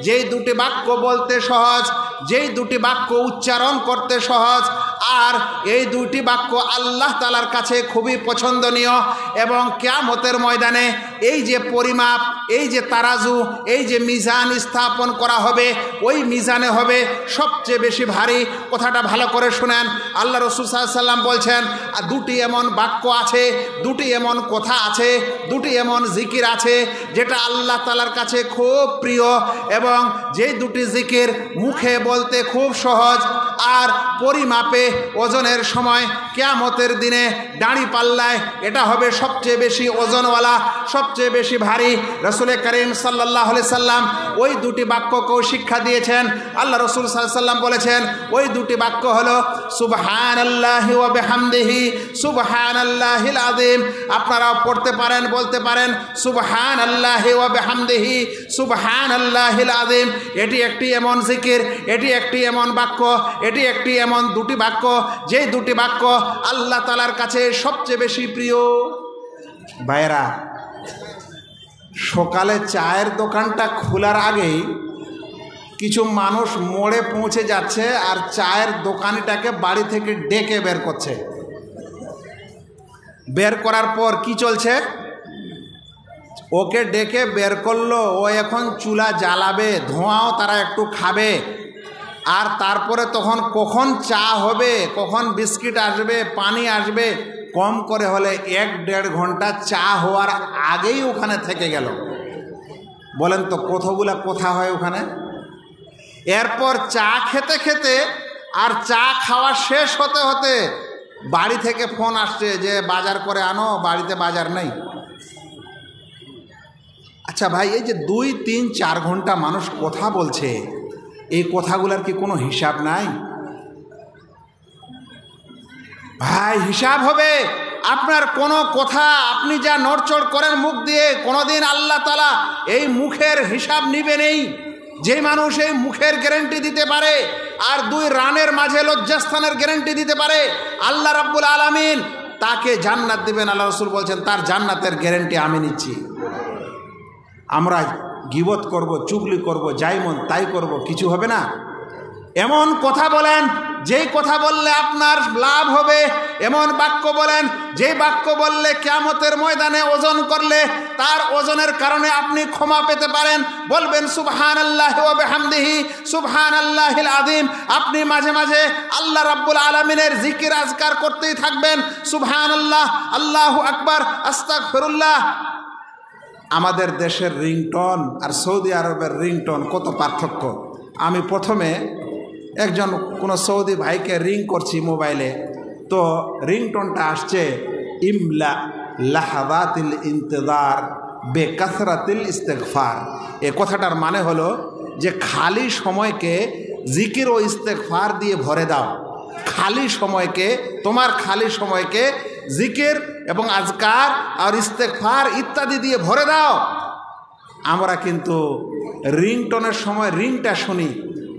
যেই দুটি বাক্য বলতে সহজ, যেই দুটি বাক্য উচ্চারণ করতে সহজ, আর এই দুটি বাক্য আল্লাহ তাআলার কাছে খুবই পছন্দনীয়। এবং কিয়ামতের ময়দানে এই যে পরিমাপ, এই যে তারাজু, এই যে মিজান স্থাপন করা হবে, ওই মিজানে হবে সবচেয়ে বেশি ভারী। কথাটা ভালো করে শুনেন। আল্লাহ রাসূল সাল্লাল্লাহু আলাইহি ওয়াসাল্লাম বলছেন, দুটি এমন বাক্য আছে, দুটি এমন কথা আছে, দুটি এমন জিকির আছে যেটা আল্লাহ তাআলার কাছে খুব প্রিয়, এবং যেই দুটি জিকির মুখে বলতে খুব সহজ, আর পরিমাপে ওজনের সময় কিয়ামতের দিনে দাঁড়ি পাল্লায় এটা হবে সবচেয়ে বেশি ওজনওয়ালা, সবচেয়ে বেশি ভারী। রাসূল করিম সাল্লাল্লাহু আলাইহি সাল্লাম ওই দুটি বাক্যকেও শিক্ষা দিয়েছেন। আল্লাহ রাসূল সাল্লাল্লাহু আলাইহি সাল্লাম বলেছেন, ওই দুটি বাক্য হলো সুবহানাল্লাহি ওয়া বিহামদিহি সুবহানাল্লাহিল আযীম। আপনারাও পড়তে পারেন, বলতে পারেন সুবহানাল্লাহি ওয়া বিহামদিহি সুবহানাল্লাহিল আযীম। এটি একটি এমন জিকির, এটি একটি এমন বাক্য, এটি একটি এমন দুটি বাক্য যেই দুটি বাক্য আল্লাহ তাআলার কাছে সবচেয়ে বেশি প্রিয়। ভাইরা, সকালে চায়ের দোকানটা খোলার আগেই কিছু মানুষ মোড়ে পৌঁছে যাচ্ছে আর চায়ের দোকানিটাকে বাড়ি থেকে ডেকে বের করছে। বের করার পর কি চলছে? ওকে ডেকে বের করলো, ও এখন চুলা জ্বালাবে, ধোঁয়াও তারা একটু খাবে, আর তারপরে তখন কখন চা হবে, কখন বিস্কিট আসবে, পানি আসবে, কম করে হলে 1-1.5 ঘন্টা চা হওয়ার আগেই ওখানে থেকে গেল। বলেন তো কতগুলা কথা হয় ওখানে। এরপর চা খেতে খেতে আর চা খাওয়া শেষ হতে হতে বাড়ি থেকে ফোন আসছে যে বাজার করে আনো, বাড়িতে বাজার নেই। আচ্ছা ভাই, এই যে 2-3-4 ঘন্টা মানুষ কথা বলছে, এই কথাগুলোর কি কোনো হিসাব নাই? ভাই হিসাব হবে। আপনার কোনো কথা আপনি যা নড়চড় করেন মুখ দিয়ে, কোনোদিন আল্লাহ তাআলা এই মুখের হিসাব নিবে নেই। যে মানুষ এই মুখের গ্যারান্টি দিতে পারে আর 2 রানের মাঝে লজ্জাস্থানের গ্যারান্টি দিতে পারে, আল্লাহ রাব্বুল আলামিন তাকে জান্নাত দিবেন। আল্লাহ রাসূল বলছেন, তার জান্নাতের গ্যারান্টি আমি নিচ্ছি। আমরা গীবত করব, চুগলি করব, যাই মন তাই করব, কিছু হবে না। এমন কথা বলেন যেই কথা বললে আপনার লাভ হবে, এমন বাক্য বলেন যেই বাক্য বললে কিয়ামতের ময়দানে ওজন করলে তার ওজনের কারণে আপনি ক্ষমা পেতে পারেন। বলবেন সুবহানাল্লাহি ওয়া বিহামদিহি সুবহানাল্লাহিল আযীম। আপনি মাঝে মাঝে আল্লাহ রাব্বুল আলামিনের জিকির আজকার করতেই থাকবেন, সুবহানাল্লাহ, আল্লাহু আকবার, আস্তাগফিরুল্লাহ। আমাদের দেশের রিংটোন আর সৌদি আরবের রিংটোন কত পার্থক্য। আমি প্রথমে একজন কোনো সৌদি ভাইকে রিং করছি মোবাইলে, তো রিংটোনটা আসছে ইমলা লাহাদাতিল ইন্তজার বেকাসরাতিল ইস্তেগফার। এ কথাটার মানে হলো যে খালি সময়কে জিকির ও ইস্তেগফার দিয়ে ভরে দাও। খালি সময়কে, তোমার খালি সময়কে জিকির এবং আজকার আর ইস্তেগফার ইত্যাদি দিয়ে ভরে দাও। আমরা কিন্তু রিংটোনের সময় রিংটা শুনি,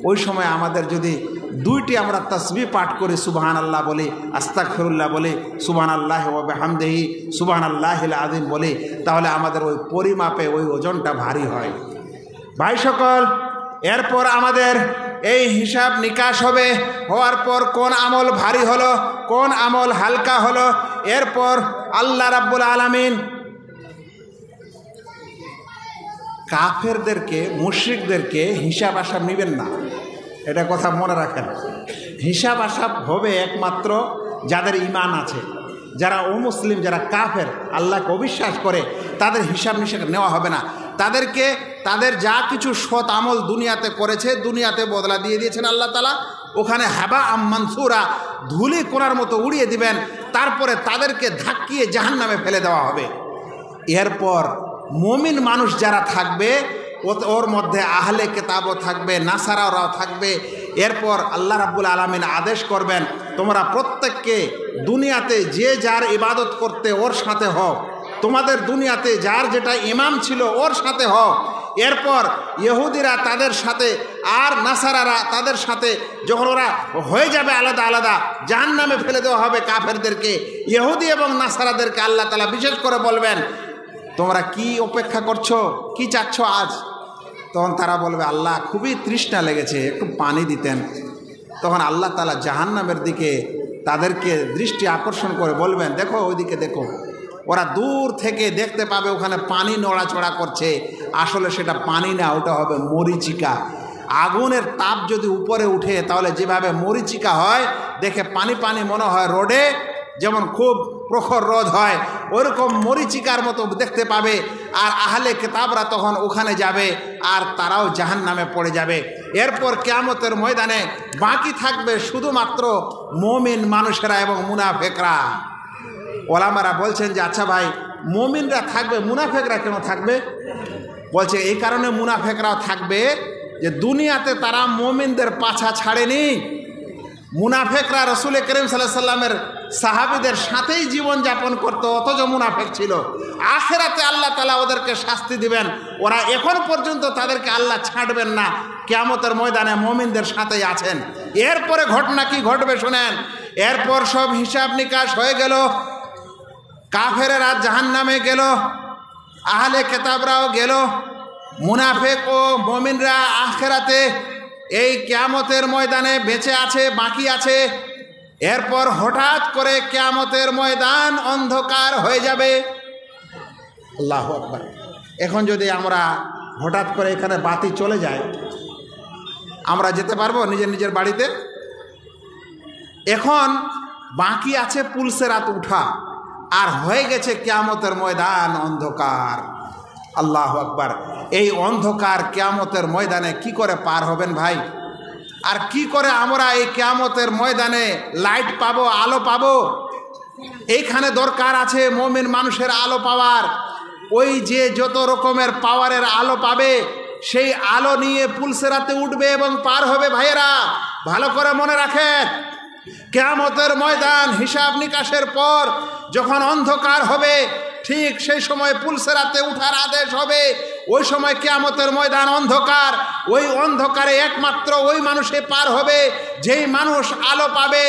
ওই সময় আমাদের যদি 2টি আমরা তাসবিহ পাঠ করি, সুবহানাল্লাহ বলি, আস্তাগফিরুল্লাহ বলি, সুবহানাল্লাহি ওয়া বিহামদিহি সুবহানাল্লাহিল আযীম বলি, তাহলে আমাদের ওই পরিমাপে ওই ওজনটা ভারী হয়। ভাই সকল, এরপর আমাদের এই হিসাব নিকাশ হবে। হওয়ার পর কোন আমল ভারী হলো, কোন আমল হালকা হলো, এরপর আল্লাহ রাব্বুল আলামিন কাফেরদেরকে, মুশরিকদেরকে হিসাব আসাব নেবেন না, এটা কথা মনে রাখেন। হিসাব আসাব হবে একমাত্র যাদের ঈমান আছে, যারা অমুসলিম, যারা কাফের, আল্লাহকে অবিশ্বাস করে, তাদের হিসাব নিসাব নেওয়া হবে না। তাদেরকে তাদের যা কিছু সৎ আমল দুনিয়াতে করেছে, দুনিয়াতে বদলা দিয়ে দিয়েছেন আল্লাহ তাআলা, ওখানে হাবা মানসুরা, ধুলি কোনার মতো উড়িয়ে দিবেন। তারপরে তাদেরকে ধাক্কিয়ে জাহান্নামে ফেলে দেওয়া হবে। এরপর মুমিন মানুষ যারা থাকবে, ওর মধ্যে আহলে কিতাবও থাকবে, নাসারারাও থাকবে। এরপর আল্লাহ রাব্বুল আলামিন আদেশ করবেন, তোমরা প্রত্যেককে দুনিয়াতে যে যার ইবাদত করতে ওর সাথে হও, তোমাদের দুনিয়াতে যার যেটা ইমাম ছিল ওর সাথে হও। এরপর ইহুদিরা তাদের সাথে আর নাসারারা তাদের সাথে, যখন ওরা হয়ে যাবে আলাদা আলাদা, জাহান্নামে ফেলে দেওয়া হবে কাফেরদেরকে। ইহুদি এবং নাসারাদেরকে আল্লাহ তাআলা বিশেষ করে বলবেন, তোমরা কি অপেক্ষা করছো, কি চাচ্ছ আজ? তখন তারা বলবে, আল্লাহ খুবই তৃষ্ণা লেগেছে, একটু পানি দিতেন। তখন আল্লাহ তাআলা জাহান্নামের দিকে তাদেরকে দৃষ্টি আকর্ষণ করে বলবেন, দেখো ওইদিকে দেখো। ওরা দূর থেকে দেখতে পাবে ওখানে পানি নড়াচড়া করছে, আসলে সেটা পানি না, ওটা হবে মরিচিকা। আগুনের তাপ যদি উপরে উঠে তাহলে যেভাবে মরিচিকা হয় দেখে পানি পানি মনে হয়, রোডে যেমন খুব প্রখর রোদ হয় ওইরকম মরিচিকার মতো দেখতে পাবে। আর আহলে কিতাবরা তখন ওখানে যাবে আর তারাও জাহান্নামে পড়ে যাবে। এরপর কিয়ামতের ময়দানে বাকি থাকবে শুধুমাত্র মুমিন মানুষেরা এবং মুনাফিকরা। ওলামারা বলছেন যে আচ্ছা ভাই, মুমিনরা থাকবে, মুনাফিকরা কেন থাকবে? বলছে এই কারণে মুনাফিকরাও থাকবে যে দুনিয়াতে তারা মুমিনদের পাছা ছাড়েনি। মুনাফিকরা রাসূল করিম সাল্লাল্লাহু আলাইহি সাল্লামের সাহাবীদের সাথেই জীবন যাপন করতো, অথচ মুনাফিক ছিল। আখিরাতে আল্লাহ তাআলা ওদেরকে শাস্তি দিবেন, ওরা এখন পর্যন্ত তাদেরকে আল্লাহ ছাড়বেন না, কিয়ামতের ময়দানে মুমিনদের সাথেই আছেন। এরপরে ঘটনা কি ঘটবে শুনেন। এরপর সব হিসাব নিকাশ হয়ে গেল, কাফেরেরা জাহান্নামে গেল, আহলে কিতাবরাও গেল, মুনাফিক ও মুমিনরা আখিরাতে এই কিয়ামতের ময়দানে বেঁচে আছে, বাকি আছে। এরপর হঠাৎ করে কিয়ামতের ময়দান অন্ধকার হয়ে যাবে। আল্লাহু আকবার। এখন যদি আমরা হঠাৎ করে এখানে বাতি চলে যায়, আমরা যেতে পারবো নিজের নিজের বাড়িতে? এখন বাকি আছে পুলসেরাত উঠা, আর হয়ে গেছে কিয়ামতের ময়দান অন্ধকার। আল্লাহু আকবার। এই অন্ধকার কিয়ামতের ময়দানে কি করে পার হবেন ভাই? আর কি করে আমরা এই কিয়ামতের ময়দানে লাইট পাবো, আলো পাবো? এইখানে দরকার আছে মুমিন মানুষের আলো পাওয়ার। ওই যে যত রকমের পাওয়ারের আলো পাবে, সেই আলো নিয়ে পুলসেরাতে উঠবে এবং পার হবে। ভাইয়েরা ভালো করে মনে রাখেন, কিয়ামতের ময়দান হিসাব নিকাশের পর যখন অন্ধকার হবে, ঠিক সেই সময় পুলসেরাতে উঠার আদেশ হবে। ওই সময় কিয়ামতের ময়দান অন্ধকার, ওই অন্ধকারে একমাত্র ওই মানুষে পার হবে যেই মানুষ আলো পাবে।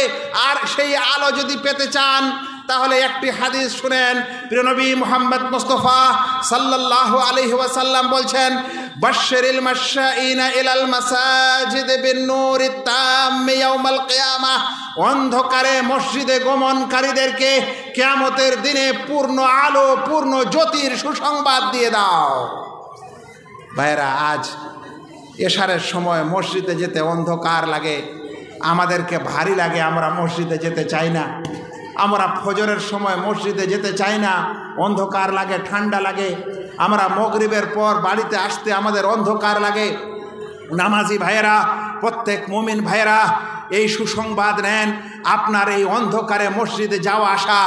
আর সেই আলো যদি পেতে চান তাহলে একটি হাদিস শুনেন। প্রিয় নবী মুহাম্মদ মুস্তাফা সাল্লাল্লাহু আলাইহি ওয়াসাল্লাম বলছেন, বাশশিরিল মাশাইনা ইলাল মাসাজিদ বিন-নূরি তাম্মি ইয়াউমাল কিয়ামাহ। অন্ধকারে মসজিদে গমনকারীদেরকে কিয়ামতের দিনে পূর্ণ আলো, পূর্ণ জ্যোতির সুসংবাদ দিয়ে দাও। ভাইরা, আজ এশারের সময় মসজিদে যেতে অন্ধকার লাগে, আমাদেরকে ভারী লাগে, আমরা মসজিদে যেতে চাই না। আমরা ফজরের সময় মসজিদে যেতে চাই না, অন্ধকার লাগে, ঠান্ডা লাগে। আমরা মাগরিবের পর বাড়িতে আসতে আমাদের অন্ধকার লাগে। নামাজি ভাইয়েরা, প্রত্যেক মুমিন ভাইয়েরা এই সুসংবাদ নেন, আপনার এই অন্ধকারে মসজিদে যাওয়া আসা,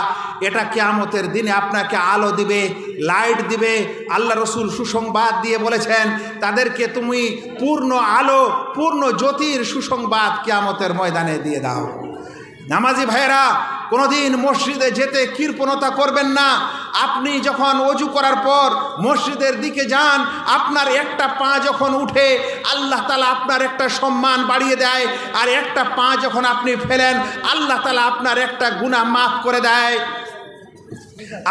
এটা কিয়ামতের দিনে আপনাকে আলো দিবে, লাইট দিবে। আল্লাহ রসুল সুসংবাদ দিয়ে বলেছেন, তাদেরকে তুমি পূর্ণ আলো, পূর্ণ জ্যোতির সুসংবাদ কিয়ামতের ময়দানে দিয়ে দাও। নামাজি ভাইয়েরা, কোনোদিন মসজিদে যেতে কৃপণতা করবেন না। আপনি যখন ওযু করার পর মসজিদের দিকে যান, আপনার একটা পা যখন উঠে, আল্লাহ তাআলা আপনার একটা সম্মান বাড়িয়ে দেয়। আর একটা পা যখন আপনি ফেলেন, আল্লাহ তাআলা আপনার একটা গুনাহ মাফ করে দেয়।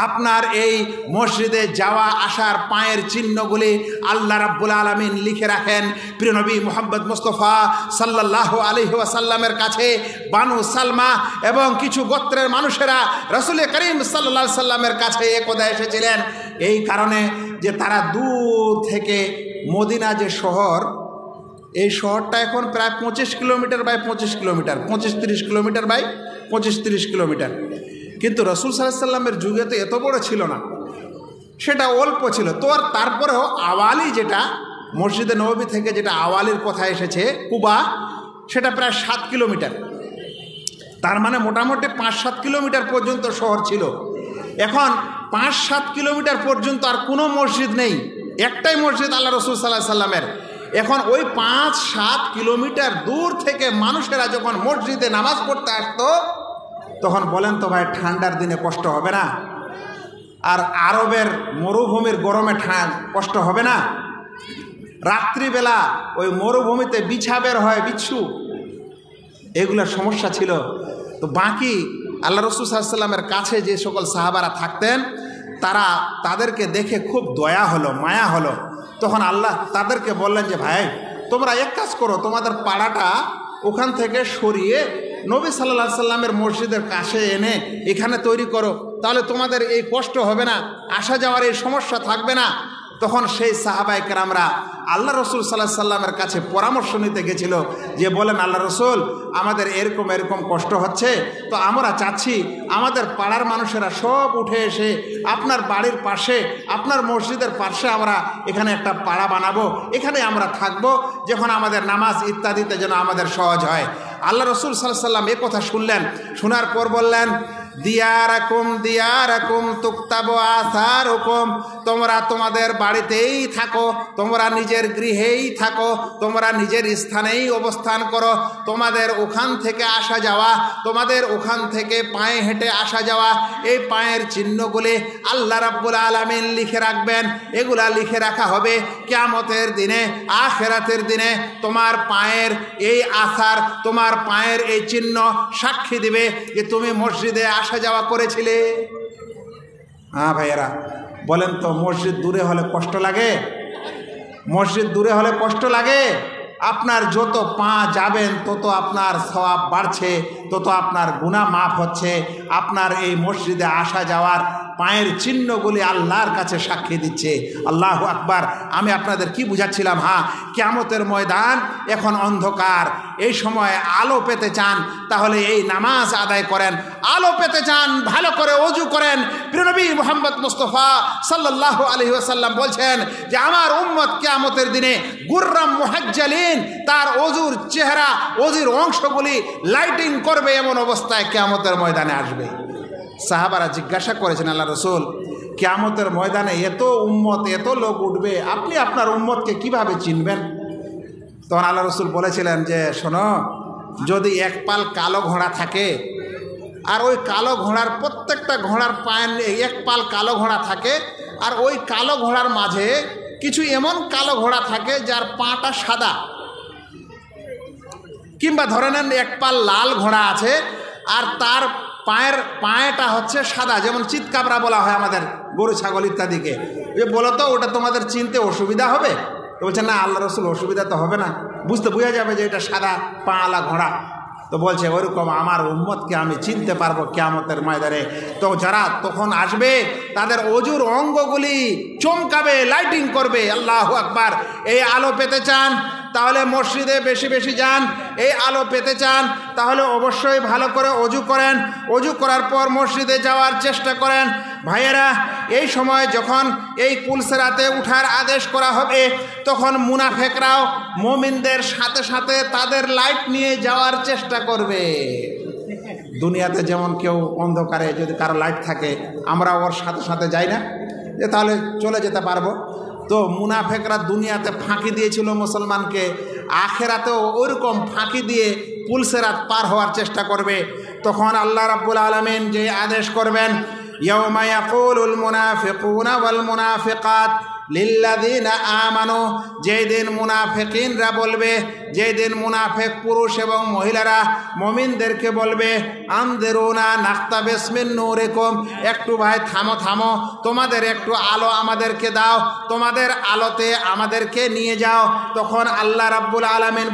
আপনার এই মসজিদে যাওয়া আসার পায়ের চিহ্নগুলি আল্লাহ রাব্বুল আলামিন লিখে রাখেন প্রিয় নবী মুহাম্মদ মুস্তাফা সাল্লাল্লাহু আলাইহি ওয়াসাল্লামের কাছে বানু সালমা এবং কিছু গোত্রের মানুষেরা রাসূল করিম সাল্লাল্লাহু আলাইহি সাল্লামের কাছে একদা এসেছিলেন এই কারণে যে তারা দূর থেকে মদিনা যে শহর, এই শহরটা এখন প্রায় 25 kilometer by 25 kilometer, 25-30 kilometer by 25-30 kilometer. কিন্তু রাসূল সাল্লাল্লাহু আলাইহি সাল্লামের যুগে তো এত বড় ছিল না, সেটা অল্প ছিল। তো আর তারপরেও আওয়ালি যেটা মসজিদে নববী থেকে যেটা আওয়ালির কথা এসেছে কুবা, সেটা প্রায় 7 কিলোমিটার। তার মানে মোটামুটি 5-7 কিলোমিটার পর্যন্ত শহর ছিল। এখন 5-7 কিলোমিটার পর্যন্ত আর কোনো মসজিদ নেই, একটাই মসজিদ আল্লাহ রাসূল সাল্লাল্লাহু আলাইহি সাল্লামের। এখন ওই 5-7 কিলোমিটার দূর থেকে মানুষেরা যখন মসজিদে নামাজ পড়তে আসতো, তখন বলেন তো ভাই ঠান্ডার দিনে কষ্ট হবে না? আর আরবের মরুভূমির গরমে কষ্ট হবে না? রাত্রিবেলা ওই মরুভূমিতে বিছা বের হয়, বিচ্ছু, এগুলোর সমস্যা ছিল। তো বাকি আল্লাহ রাসূল সাল্লাল্লাহু আলাইহি সাল্লামের কাছে যে সকল সাহাবারা থাকতেন, তাদেরকে দেখে খুব দয়া হলো, মায়া হলো। তখন আল্লাহ তাদেরকে বললেন যে ভাই তোমরা এক কাজ করো, তোমাদের পাড়াটা ওখান থেকে সরিয়ে নবী সাল্লাল্লাহু আলাইহি সাল্লামের মসজিদের কাছে এনে এখানে তৈরি করো, তাহলে তোমাদের এই কষ্ট হবে না, আসা যাওয়ার এই সমস্যা থাকবে না। তখন সেই সাহাবায়ে কেরামরা আল্লাহ রসুল সাল্লাল্লাহু আলাইহি সাল্লামের কাছে পরামর্শ নিতে গেছিল যে বলেন আল্লাহ রসুল আমাদের এরকম এরকম কষ্ট হচ্ছে, তো আমরা চাচ্ছি আমাদের পাড়ার মানুষেরা সব উঠে এসে আপনার বাড়ির পাশে, আপনার মসজিদের পাশে আমরা এখানে একটা পাড়া বানাবো, এখানে আমরা থাকবো, যখন আমাদের নামাজ ইত্যাদিতে যেন আমাদের সহজ হয়। আল্লাহ রসুল সাল্লাল্লাহু আলাইহি সাল্লাম এ কথা শুনলেন, শোনার পর বললেন দিয়ারাকুম তুক্তাবু আসারুকুম, তোমরা তোমাদের বাড়িতেই থাকো, তোমরা নিজের গৃহেই থাকো, তোমরা নিজের স্থানেই অবস্থান করো, তোমাদের ওখান থেকে আসা যাওয়া, তোমাদের ওখান থেকে পায়ে হেঁটে আসা যাওয়া, এই পায়ের চিহ্নগুলি আল্লাহ রাব্বুল আলামিন লিখে রাখবেন। এগুলা লিখে রাখা হবে কিয়ামতের দিনে, আখিরাতের দিনে তোমার পায়ের এই আসার, তোমার পায়ের এই চিহ্ন সাক্ষী দিবে যে তুমি মসজিদে আসা যাওয়া করেছিলে। হ্যাঁ ভাইয়েরা বলেন তো, মসজিদ দূরে হলে কষ্ট লাগে? মসজিদ দূরে হলে কষ্ট লাগে? আপনার যত পা যাবেন তত আপনার সওয়াব বাড়ছে, তত আপনার গুনাহ মাফ হচ্ছে। আপনার এই মসজিদে আসা যাওয়ার পায়ের চিহ্নগুলি আল্লাহর কাছে সাক্ষী দিচ্ছে। আল্লাহু আকবার। আমি আপনাদের কি বুঝাচ্ছিলাম? হ্যাঁ, কিয়ামতের ময়দান এখন অন্ধকার, এই সময় আলো পেতে চান তাহলে এই নামাজ আদায় করেন। আলো পেতে চান ভালো করে অজু করেন। প্রিয় নবী মুহাম্মদ মুস্তাফা সাল্লাল্লাহু আলাইহি ওয়াসাল্লাম বলছেন যে আমার উম্মত কিয়ামতের দিনে গুররাম মুহাজ্জালিন, তার অজুর চেহারা, অজুর অংশগুলি লাইটিং করবে, এমন অবস্থায় কিয়ামতের ময়দানে আসবে। সাহাবারা জিজ্ঞাসা করেছেন আল্লাহ রসুল কিয়ামতের ময়দানে এত উম্মত, এত লোক উঠবে, আপনি আপনার উম্মতকে কিভাবে চিনবেন? তখন আল্লাহ রসুল বলেছিলেন যে শোনো, যদি এক পাল কালো ঘোড়া থাকে আর ওই কালো ঘোড়ার প্রত্যেকটা ঘোড়ার পায়ের এক পাল কালো ঘোড়া থাকে, আর ওই কালো ঘোড়ার মাঝে কিছু এমন কালো ঘোড়া থাকে যার পাটা সাদা, কিংবা ধরে নেন এক পাল লাল ঘোড়া আছে আর তার পায়েটা হচ্ছে সাদা, যেমন চিৎকাবরা বলা হয় আমাদের গরু ছাগল ইত্যাদিকে। বলো তো ওটা তোমাদের চিনতে অসুবিধা হবে? তো বলছে না আল্লাহ রসুল, অসুবিধা তো হবে না, বোঝা যাবে যে এটা সাদা পাওয়ালা ঘোড়া। তো বলছে ওইরকম আমার উম্মতকে আমি চিনতে পারবো কিয়ামতের ময়দানে। তো যারা তখন আসবে তাদের অজুর অঙ্গগুলি চমকাবে, লাইটিং করবে। আল্লাহু আকবার। এই আলো পেতে চান তাহলে মসজিদে বেশি বেশি যান। এই আলো পেতে চান তাহলে অবশ্যই ভালো করে অজু করেন। অজু করার পর মসজিদে যাওয়ার চেষ্টা করেন। ভাইয়েরা, এই সময় যখন এই পুলসেরাতে উঠার আদেশ করা হবে, তখন মুনাফেকরাও মুমিনদের সাথে সাথে তাদের লাইট নিয়ে যাওয়ার চেষ্টা করবে। দুনিয়াতে যেমন কেউ অন্ধকারে যদি কারো লাইট থাকে, আমরা ওর সাথে সাথে যাই না যে তাহলে চলে যেতে পারবো। তো মুনাফেকরা দুনিয়াতে ফাঁকি দিয়েছিল মুসলমানকে, আখেরাতেও ওইরকম ফাঁকি দিয়ে পুলসেরাত পার হওয়ার চেষ্টা করবে। তখন আল্লাহ রাব্বুল আলামিন যে আদেশ করবেন, ইয়াউমা ইয়াকুলুল মুনাফিকুনা ওয়াল মুনাফিকাত লিল্লাযীনা আমানু, যেই দিন মুনাফিকিনরা বলবে, যেই দিন মুনাফিক পুরুষ এবং মহিলারা মুমিনদেরকে বলবে, আনদিরুনা নাক্তাবিস মিন নূরিকুম, একটু ভাই থামো থামো, তোমাদের একটু আলো আমাদেরকে দাও, তোমাদের আলোতে আমাদেরকে নিয়ে যাও। তখন আল্লাহ রাব্বুল আলামিন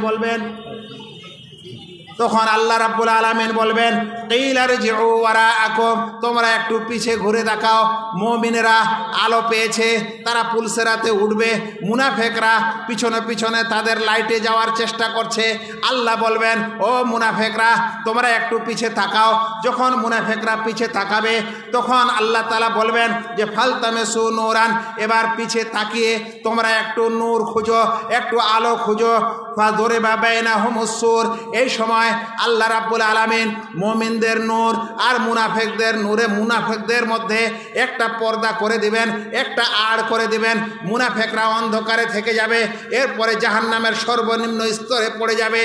বলবেন, কিল আরজিউ ওয়ারাআকুম, তোমরা একটু পিছে ঘুরে দেখাও। মুমিনেরা আলো পেয়েছে, তারা পুলসেরাতে উঠবে, মুনাফিকরা পিছনে পিছনে তাদের লাইটে যাওয়ার চেষ্টা করছে। আল্লাহ বলবেন, ও মুনাফিকরা তোমরা একটু পিছে তাকাও। যখন মুনাফিকরা পিছে তাকাবে তখন আল্লাহ তাআলা বলবেন যে ফালতামিসু নূরান, এবার পিছে তাকিয়ে তোমরা একটু নূর খুঁজো, একটু আলো খুঁজো। ফাযুরিবা বাইনাহুমুস সূর, এই সময় আল্লাহ রাব্বুল আলামিন মুমিনদের নূর আর মুনাফিকদের নূরে, মুনাফিকদের মধ্যে একটা পর্দা করে দিবেন, একটা আড় করে দিবেন। মুনাফিকরা অন্ধকারে থেকে যাবে, এরপরে জাহান্নামের সর্বনিম্ন স্তরে পড়ে যাবে,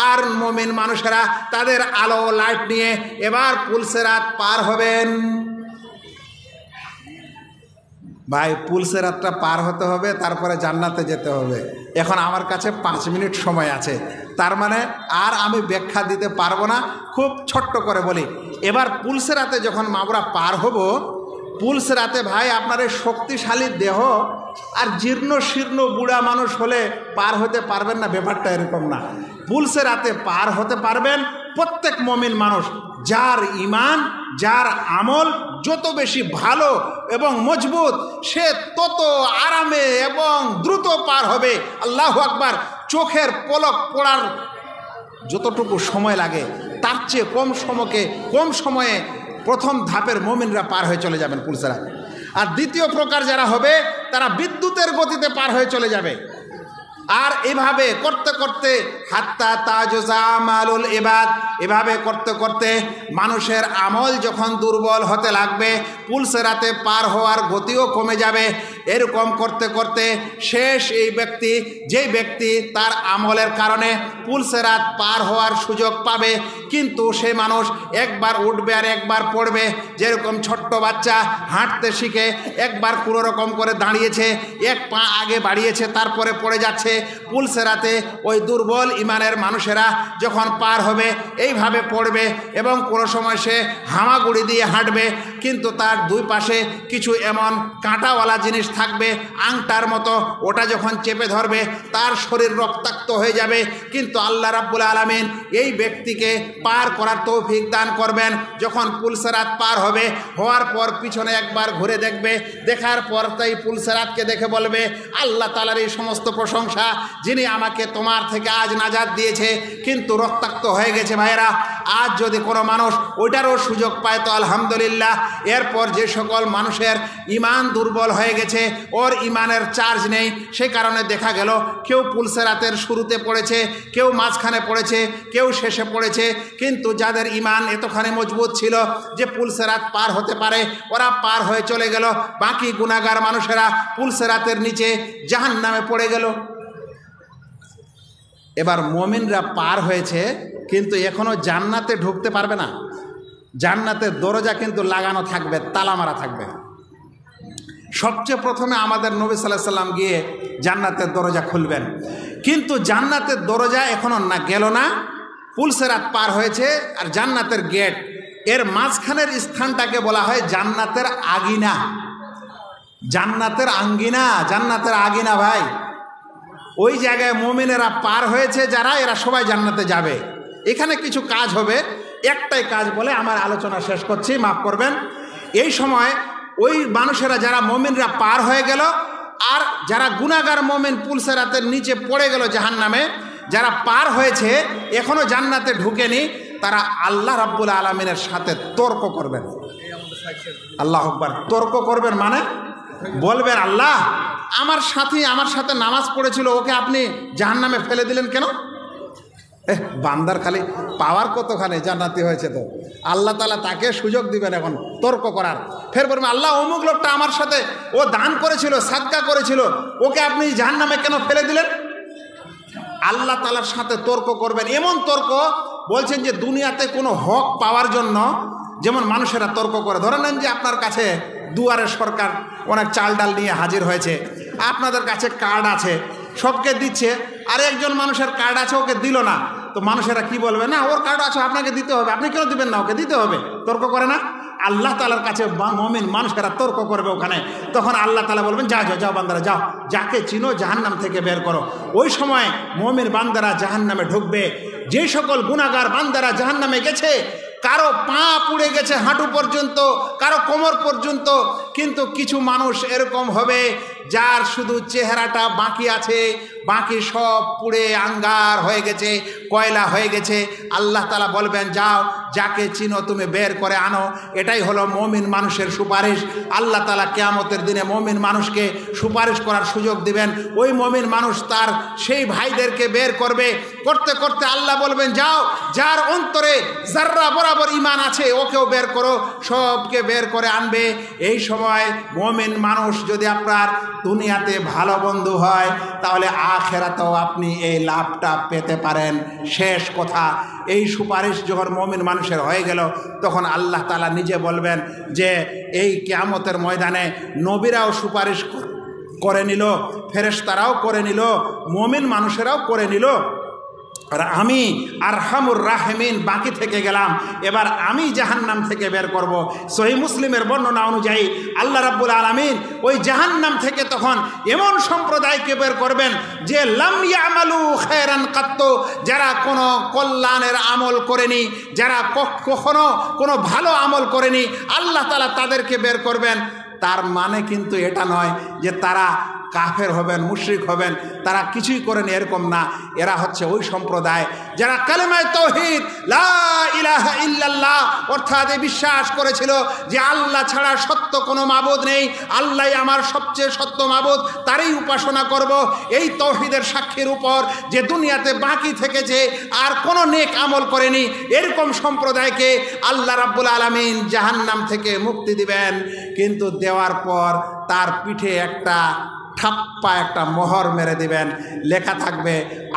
আর মুমিন মানুষেরা তাদের আলো লাইট নিয়ে এবার পুলসেরাত পার হবেন। ভাই পুলসেরাতটা পার হতে হবে, তারপরে জান্নাতে যেতে হবে। এখন আমার কাছে 5 মিনিট সময় আছে, তার মানে আর আমি ব্যাখ্যা দিতে পারবো না, খুব ছোট্ট করে বলি। এবার পুলসেরাতে যখন আমরা পার হব, পুলসেরাতে ভাই আপনার এই শক্তিশালী দেহ আর জীর্ণ শীর্ণ বুড়া মানুষ হলে পার হতে পারবেন না, ব্যাপারটা এরকম না। পুলসেরাতে পার হতে পারবেন প্রত্যেক মুমিন মানুষ, যার ঈমান, যার আমল যত বেশি ভালো এবং মজবুত, সে তত আরামে এবং দ্রুত পার হবে। আল্লাহু আকবার। চোখের পলক পড়ার যতটুকু সময় লাগে তার চেয়ে কম সময়ে প্রথম ধাপের মুমিনরা পার হয়ে চলে যাবেন পুলসেরাত। আর দ্বিতীয় প্রকার যারা হবে তারা বিদ্যুতের গতিতে পার হয়ে চলে যাবে। আর এভাবে করতে করতে হাত্তা তাজুজা আমালুল ইবাদ, এভাবে করতে করতে মানুষের আমল যখন দুর্বল হতে লাগবে, পুলসেরাতে পার হওয়ার গতিও কমে যাবে। এরকম করতে করতে শেষ এই ব্যক্তি, যেই ব্যক্তি তার আমলের কারণে পুলসেরাত পার হওয়ার সুযোগ পাবে, কিন্তু সে মানুষ একবার উঠবে আর একবার পড়বে। যেরকম ছোট্ট বাচ্চা হাঁটতে শিখে, একবার কোনো রকম করে দাঁড়িয়েছে, এক পা আগে বাড়িয়েছে, তারপরে পড়ে যাচ্ছে। পুলসেরাতে ওই দুর্বল ইমানের মানুষেরা যখন পার হবে এইভাবে পড়বে, এবং কোনো সময় সে হামাগুড়ি দিয়ে হাঁটবে, কিন্তু তার দুই পাশে কিছু এমন কাঁটাওয়ালা জিনিস থাকবে আংটার মতো, ওটা যখন চেপে ধরবে তার শরীর রক্তাক্ত হয়ে যাবে। কিন্তু আল্লাহ রাব্বুল আলামিন এই ব্যক্তিকে পার করার তৌফিক দান করবেন। যখন পুলসেরাত পার হবে, হওয়ার পর পিছনে একবার ঘুরে দেখবে, দেখার পর তাই পুলসেরাতকে দেখে বলবে, আল্লাহ তাআলার এই সমস্ত প্রশংসা, যিনি আমাকে তোমার থেকে আজ নাজাত দিয়েছে, কিন্তু রক্তাক্ত হয়ে গেছে। ভাইয়েরা, আজ যদি কোনো মানুষ ওইটারও সুযোগ পায় তো আলহামদুলিল্লাহ। এরপর যে সকল মানুষের ঈমান দুর্বল হয়ে গেছে, ওর ঈমানের চার্জ নেই, সে কারণে দেখা গেল কেউ পুলসেরাতের শুরুতে পড়েছে, কেউ মাঝখানে পড়েছে, কেউ শেষে পড়েছে, কিন্তু যাদের ঈমান এতখানি মজবুত ছিল যে পুলসেরাত পার হতে পারে, ওরা পার হয়ে চলে গেল। বাকি গুনাহগার মানুষেরা পুলসেরাতের নিচে জাহান্নামে পড়ে গেল। এবার মুমিনরা পার হয়েছে, কিন্তু এখনও জান্নাতে ঢুকতে পারবে না। জান্নাতের দরজা কিন্তু লাগানো থাকবে, তালা মারা থাকবে। সবচেয়ে প্রথমে আমাদের নবী সাল্লাল্লাহু আলাইহি সাল্লাম গিয়ে জান্নাতের দরজা খুলবেন, কিন্তু জান্নাতের দরজা এখনও না গেল না, পুলসেরাত পার হয়েছে। আর জান্নাতের গেট, এর মাঝখানের স্থানটাকে বলা হয় জান্নাতের আগিনা। জান্নাতের আঙ্গিনা, জান্নাতের আগিনা ভাই, ওই জায়গায় মুমিনেরা পার হয়েছে যারা, এরা সবাই জান্নাতে যাবে। এখানে কিছু কাজ হবে, একটাই কাজ বলে আমার আলোচনা শেষ করছি, মাফ করবেন। এই সময় ওই মানুষেরা, যারা মুমিনরা পার হয়ে গেল, আর যারা গুনাহগার মুমিন পুলসেরাতের নিচে পড়ে গেল জাহান্নামে, যারা পার হয়েছে এখনও জান্নাতে ঢুকেনি, তারা আল্লাহ রাব্বুল আলামিনের সাথে তর্ক করবেন। আল্লাহু আকবার। তর্ক করবেন মানে বলবেন, আল্লাহ আমার সাথে নামাজ পড়েছিল, ওকে আপনি জাহান্নামে ফেলে দিলেন কেন? বান্দার খালি পাওয়ার কতখানি, জান্নাতি হয়েছে তো। আল্লাহ তাআলা তাকে সুযোগ দিবেন এখন তর্ক করার। ফের বলবেন, আল্লাহ অমুক লোকটা আমার সাথে, ও দান করেছিল, সাদকা করেছিল, ওকে আপনি জাহান্নামে কেন ফেলে দিলেন? আল্লাহ তাআলার সাথে তর্ক করবেন। এমন তর্ক বলছেন যে দুনিয়াতে কোনো হক পাওয়ার জন্য যেমন মানুষেরা তর্ক করে, ধরে নেন যে আপনার কাছে দুয়ারে সরকার অনেক চাল ডাল নিয়ে হাজির হয়েছে, আপনাদের কাছে কার্ড আছে, সবকে দিচ্ছে, আর একজন মানুষের কার্ড আছে ওকে দিল না, তো মানুষেরা কি বলবে, না ওর কার্ড আছে আপনাকে দিতে হবে, আপনি কেন দিবেন না, ওকে দিতে হবে, তর্ক করে না? আল্লাহ তাআলার কাছে মুমিন মানুষেরা তর্ক করবে ওখানে, তখন আল্লাহ তাআলা বলবেন যাও যাও যাও বান্দারা যাও, যাকে চিনো জাহান্নাম থেকে বের করো। ওই সময় মুমিন বান্দারা জাহান্নামে ঢুকবে। যে সকল গুনাহগার বান্দারা জাহান্নামে গেছে, কারো পা পুড়ে গেছে হাঁটু পর্যন্ত, কারো কোমর পর্যন্ত, কিন্তু কিছু মানুষ এরকম হবে যার শুধু চেহারাটা বাকি আছে, বাকি সব পুড়ে আঙ্গার হয়ে গেছে, কয়লা হয়ে গেছে। আল্লাহ তাআলা বলবেন যাও, যাকে চিনো তুমি বের করে আনো। এটাই হলো মুমিন মানুষের সুপারিশ। আল্লাহ তাআলা কিয়ামতের দিনে মুমিন মানুষকে সুপারিশ করার সুযোগ দিবেন। ওই মুমিন মানুষ তার সেই ভাইদেরকে বের করবে, করতে করতে আল্লাহ বলবেন যাও, যার অন্তরে যাররা বরাবর ঈমান আছে ওকেও বের করো, সবকে বের করে আনবে। এই সময় মুমিন মানুষ যদি আপনার দুনিয়াতে ভালো বন্ধু হয়, তাহলে আখিরাতেও আপনি এই লাভটা পেতে পারেন। শেষ কথা, এই সুপারিশ যখন মুমিন মানুষের হয়ে গেল, তখন আল্লাহ তাআলা নিজে বলবেন যে এই কিয়ামতের ময়দানে নবীরাও সুপারিশ করে নিল, ফেরেশতারাও করে নিল, মুমিন মানুষেরাও করে নিল, আর আমি আরহামুর রাহিমিন বাকি থেকে গেলাম। এবার আমি জাহান্নাম থেকে বের করব। সহিহ মুসলিমের বর্ণনা অনুযায়ী আল্লাহ রাব্বুল আলামিন ওই জাহান্নাম থেকে তখন এমন সম্প্রদায়কে বের করবেন যে লাম ইয়ামালু খায়রান কাত্তু, যারা কোনো কল্যাণের আমল করেনি, যারা কখনো কোনো ভালো আমল করেনি, আল্লাহ তাআলা তাদেরকে বের করবেন। তার মানে কিন্তু এটা নয় যে তারা কাফের হবেন, মুশরিক হবেন, তারা কিছুই করেন এরকম না। এরা হচ্ছে ওই সম্প্রদায় যারা কালেমায়ে তাওহীদ লা ইলাহা ইল্লাল্লাহ অর্থাৎ বিশ্বাস করেছিল যে আল্লাহ ছাড়া সত্য কোনো মাবুদ নেই, আল্লাহই আমার সবচেয়ে সত্য মাবুদ, তারই উপাসনা করব। এই তাওহীদের সাক্ষীর উপর যে দুনিয়াতে বাকি থেকেছে আর কোনো নেক আমল করেনি, এরকম সম্প্রদায়কে আল্লাহ রাব্বুল আলামিন জাহান্নাম থেকে মুক্তি দিবেন। কিন্তু দেওয়ার পর তার পিঠে একটা ঠাপ্পা একটা মোহর মেরে দিবেন, লেখা থাকবে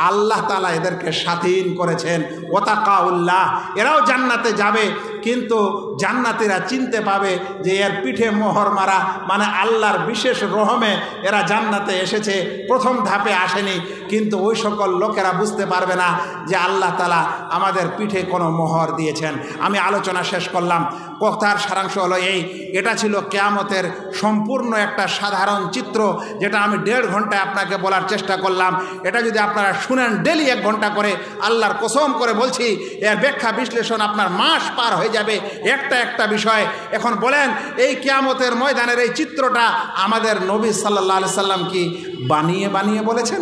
আল্লাহ তাআলা এদেরকে স্বাধীন করেছেন, ওয়াতাকাউল্লাহ। এরাও জান্নাতে যাবে, কিন্তু জান্নাতীরা চিনতে পাবে যে এর পিঠে মোহর মারা, মানে আল্লাহর বিশেষ রহমে এরা জান্নাতে এসেছে, প্রথম ধাপে আসেনি। কিন্তু ওই সকল লোকেরা বুঝতে পারবে না যে আল্লাহ তাআলা আমাদের পিঠে কোনো মোহর দিয়েছেন। আমি আলোচনা শেষ করলাম, কথার সারাংশ হলো এই, এটা ছিল কিয়ামতের সম্পূর্ণ একটা সাধারণ চিত্র, যেটা আমি 1.5 ঘন্টায় আপনাকে বলার চেষ্টা করলাম। এটা যদি আপনারা শুনেন ডেলি 1 ঘন্টা করে, আল্লাহর কসম করে বলছি এর ব্যাখ্যা বিশ্লেষণ আপনার মাস পার হয়ে যাবে একটা একটা বিষয়। এখন বলেন, এই কিয়ামতের ময়দানের এই চিত্রটা আমাদের নবী সাল্লাল্লাহু আলাইহি সাল্লাম কি বানিয়ে বানিয়ে বলেছেন?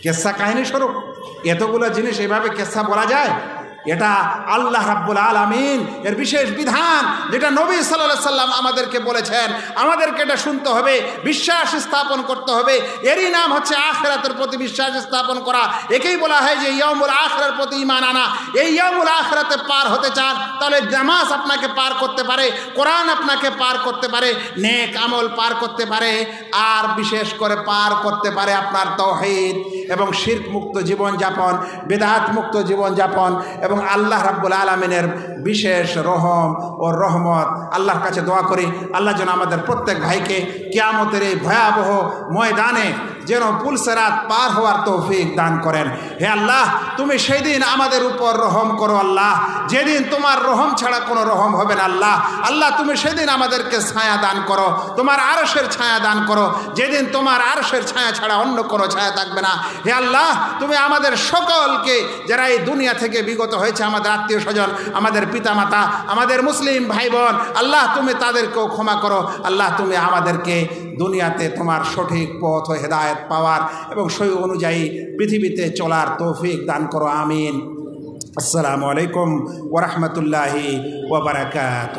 কেসা কাহিনী স্বরূপ এতগুলো জিনিস এভাবে কেসা বলা যায়? এটা আল্লাহ রাব্বুল আলামিন এর বিশেষ বিধান, যেটা নবী সাল্লাল্লাহু আলাইহি সাল্লাম আমাদেরকে বলেছেন। আমাদেরকে এটা শুনতে হবে, বিশ্বাস স্থাপন করতে হবে। এরই নাম হচ্ছে আখিরাতের প্রতি বিশ্বাস স্থাপন করা। একেই বলা হয় যে ইয়াউমুল আখিরাতের প্রতি ঈমান আনা। এই ইয়াউমুল আখিরাতে পার হতে চান, তাহলে নামাজ আপনাকে পার করতে পারে, কোরআন আপনাকে পার করতে পারে, নেক আমল পার করতে পারে, আর বিশেষ করে পার করতে পারে আপনার তাওহীদ এবং শিরক মুক্ত জীবনযাপন, বিদআত মুক্ত জীবনযাপন, এবং আল্লাহ রাব্বুল আলামিনের বিশেষ রহম ও রহমত। আল্লাহর কাছে দোয়া করি আল্লাহ যেন আমাদের প্রত্যেক ভাইকে কিয়ামতের এই ভয়াবহ ময়দানে যেন পুলসেরাত পার হওয়ার তৌফিক দান করেন। হে আল্লাহ, তুমি সেই দিন আমাদের উপর রহম করো আল্লাহ, যেদিন তোমার রহম ছাড়া কোনো রহম হবে না আল্লাহ। আল্লাহ, তুমি সেদিন আমাদেরকে ছায়া দান করো, তোমার আরশের ছায়া দান করো, যেদিন তোমার আরশের ছায়া ছাড়া অন্য কোনো ছায়া থাকবে না। হে আল্লাহ, তুমি আমাদের সকলকে, যারা এই দুনিয়া থেকে বিগত হয়েছে, আমাদের আত্মীয় স্বজন, আমাদের পিতামাতা, আমাদের মুসলিম ভাই বোন, আল্লাহ তুমি তাদেরকেও ক্ষমা করো। আল্লাহ, তুমি আমাদেরকে দুনিয়াতে তোমার সঠিক পথ ও হেদায়েত পাওয়ার এবং সেই অনুযায়ী পৃথিবীতে চলার তৌফিক দান করো। আমিন। আসসালামু আলাইকুম ওয়া রাহমাতুল্লাহি ওয়া বারাকাতুহু।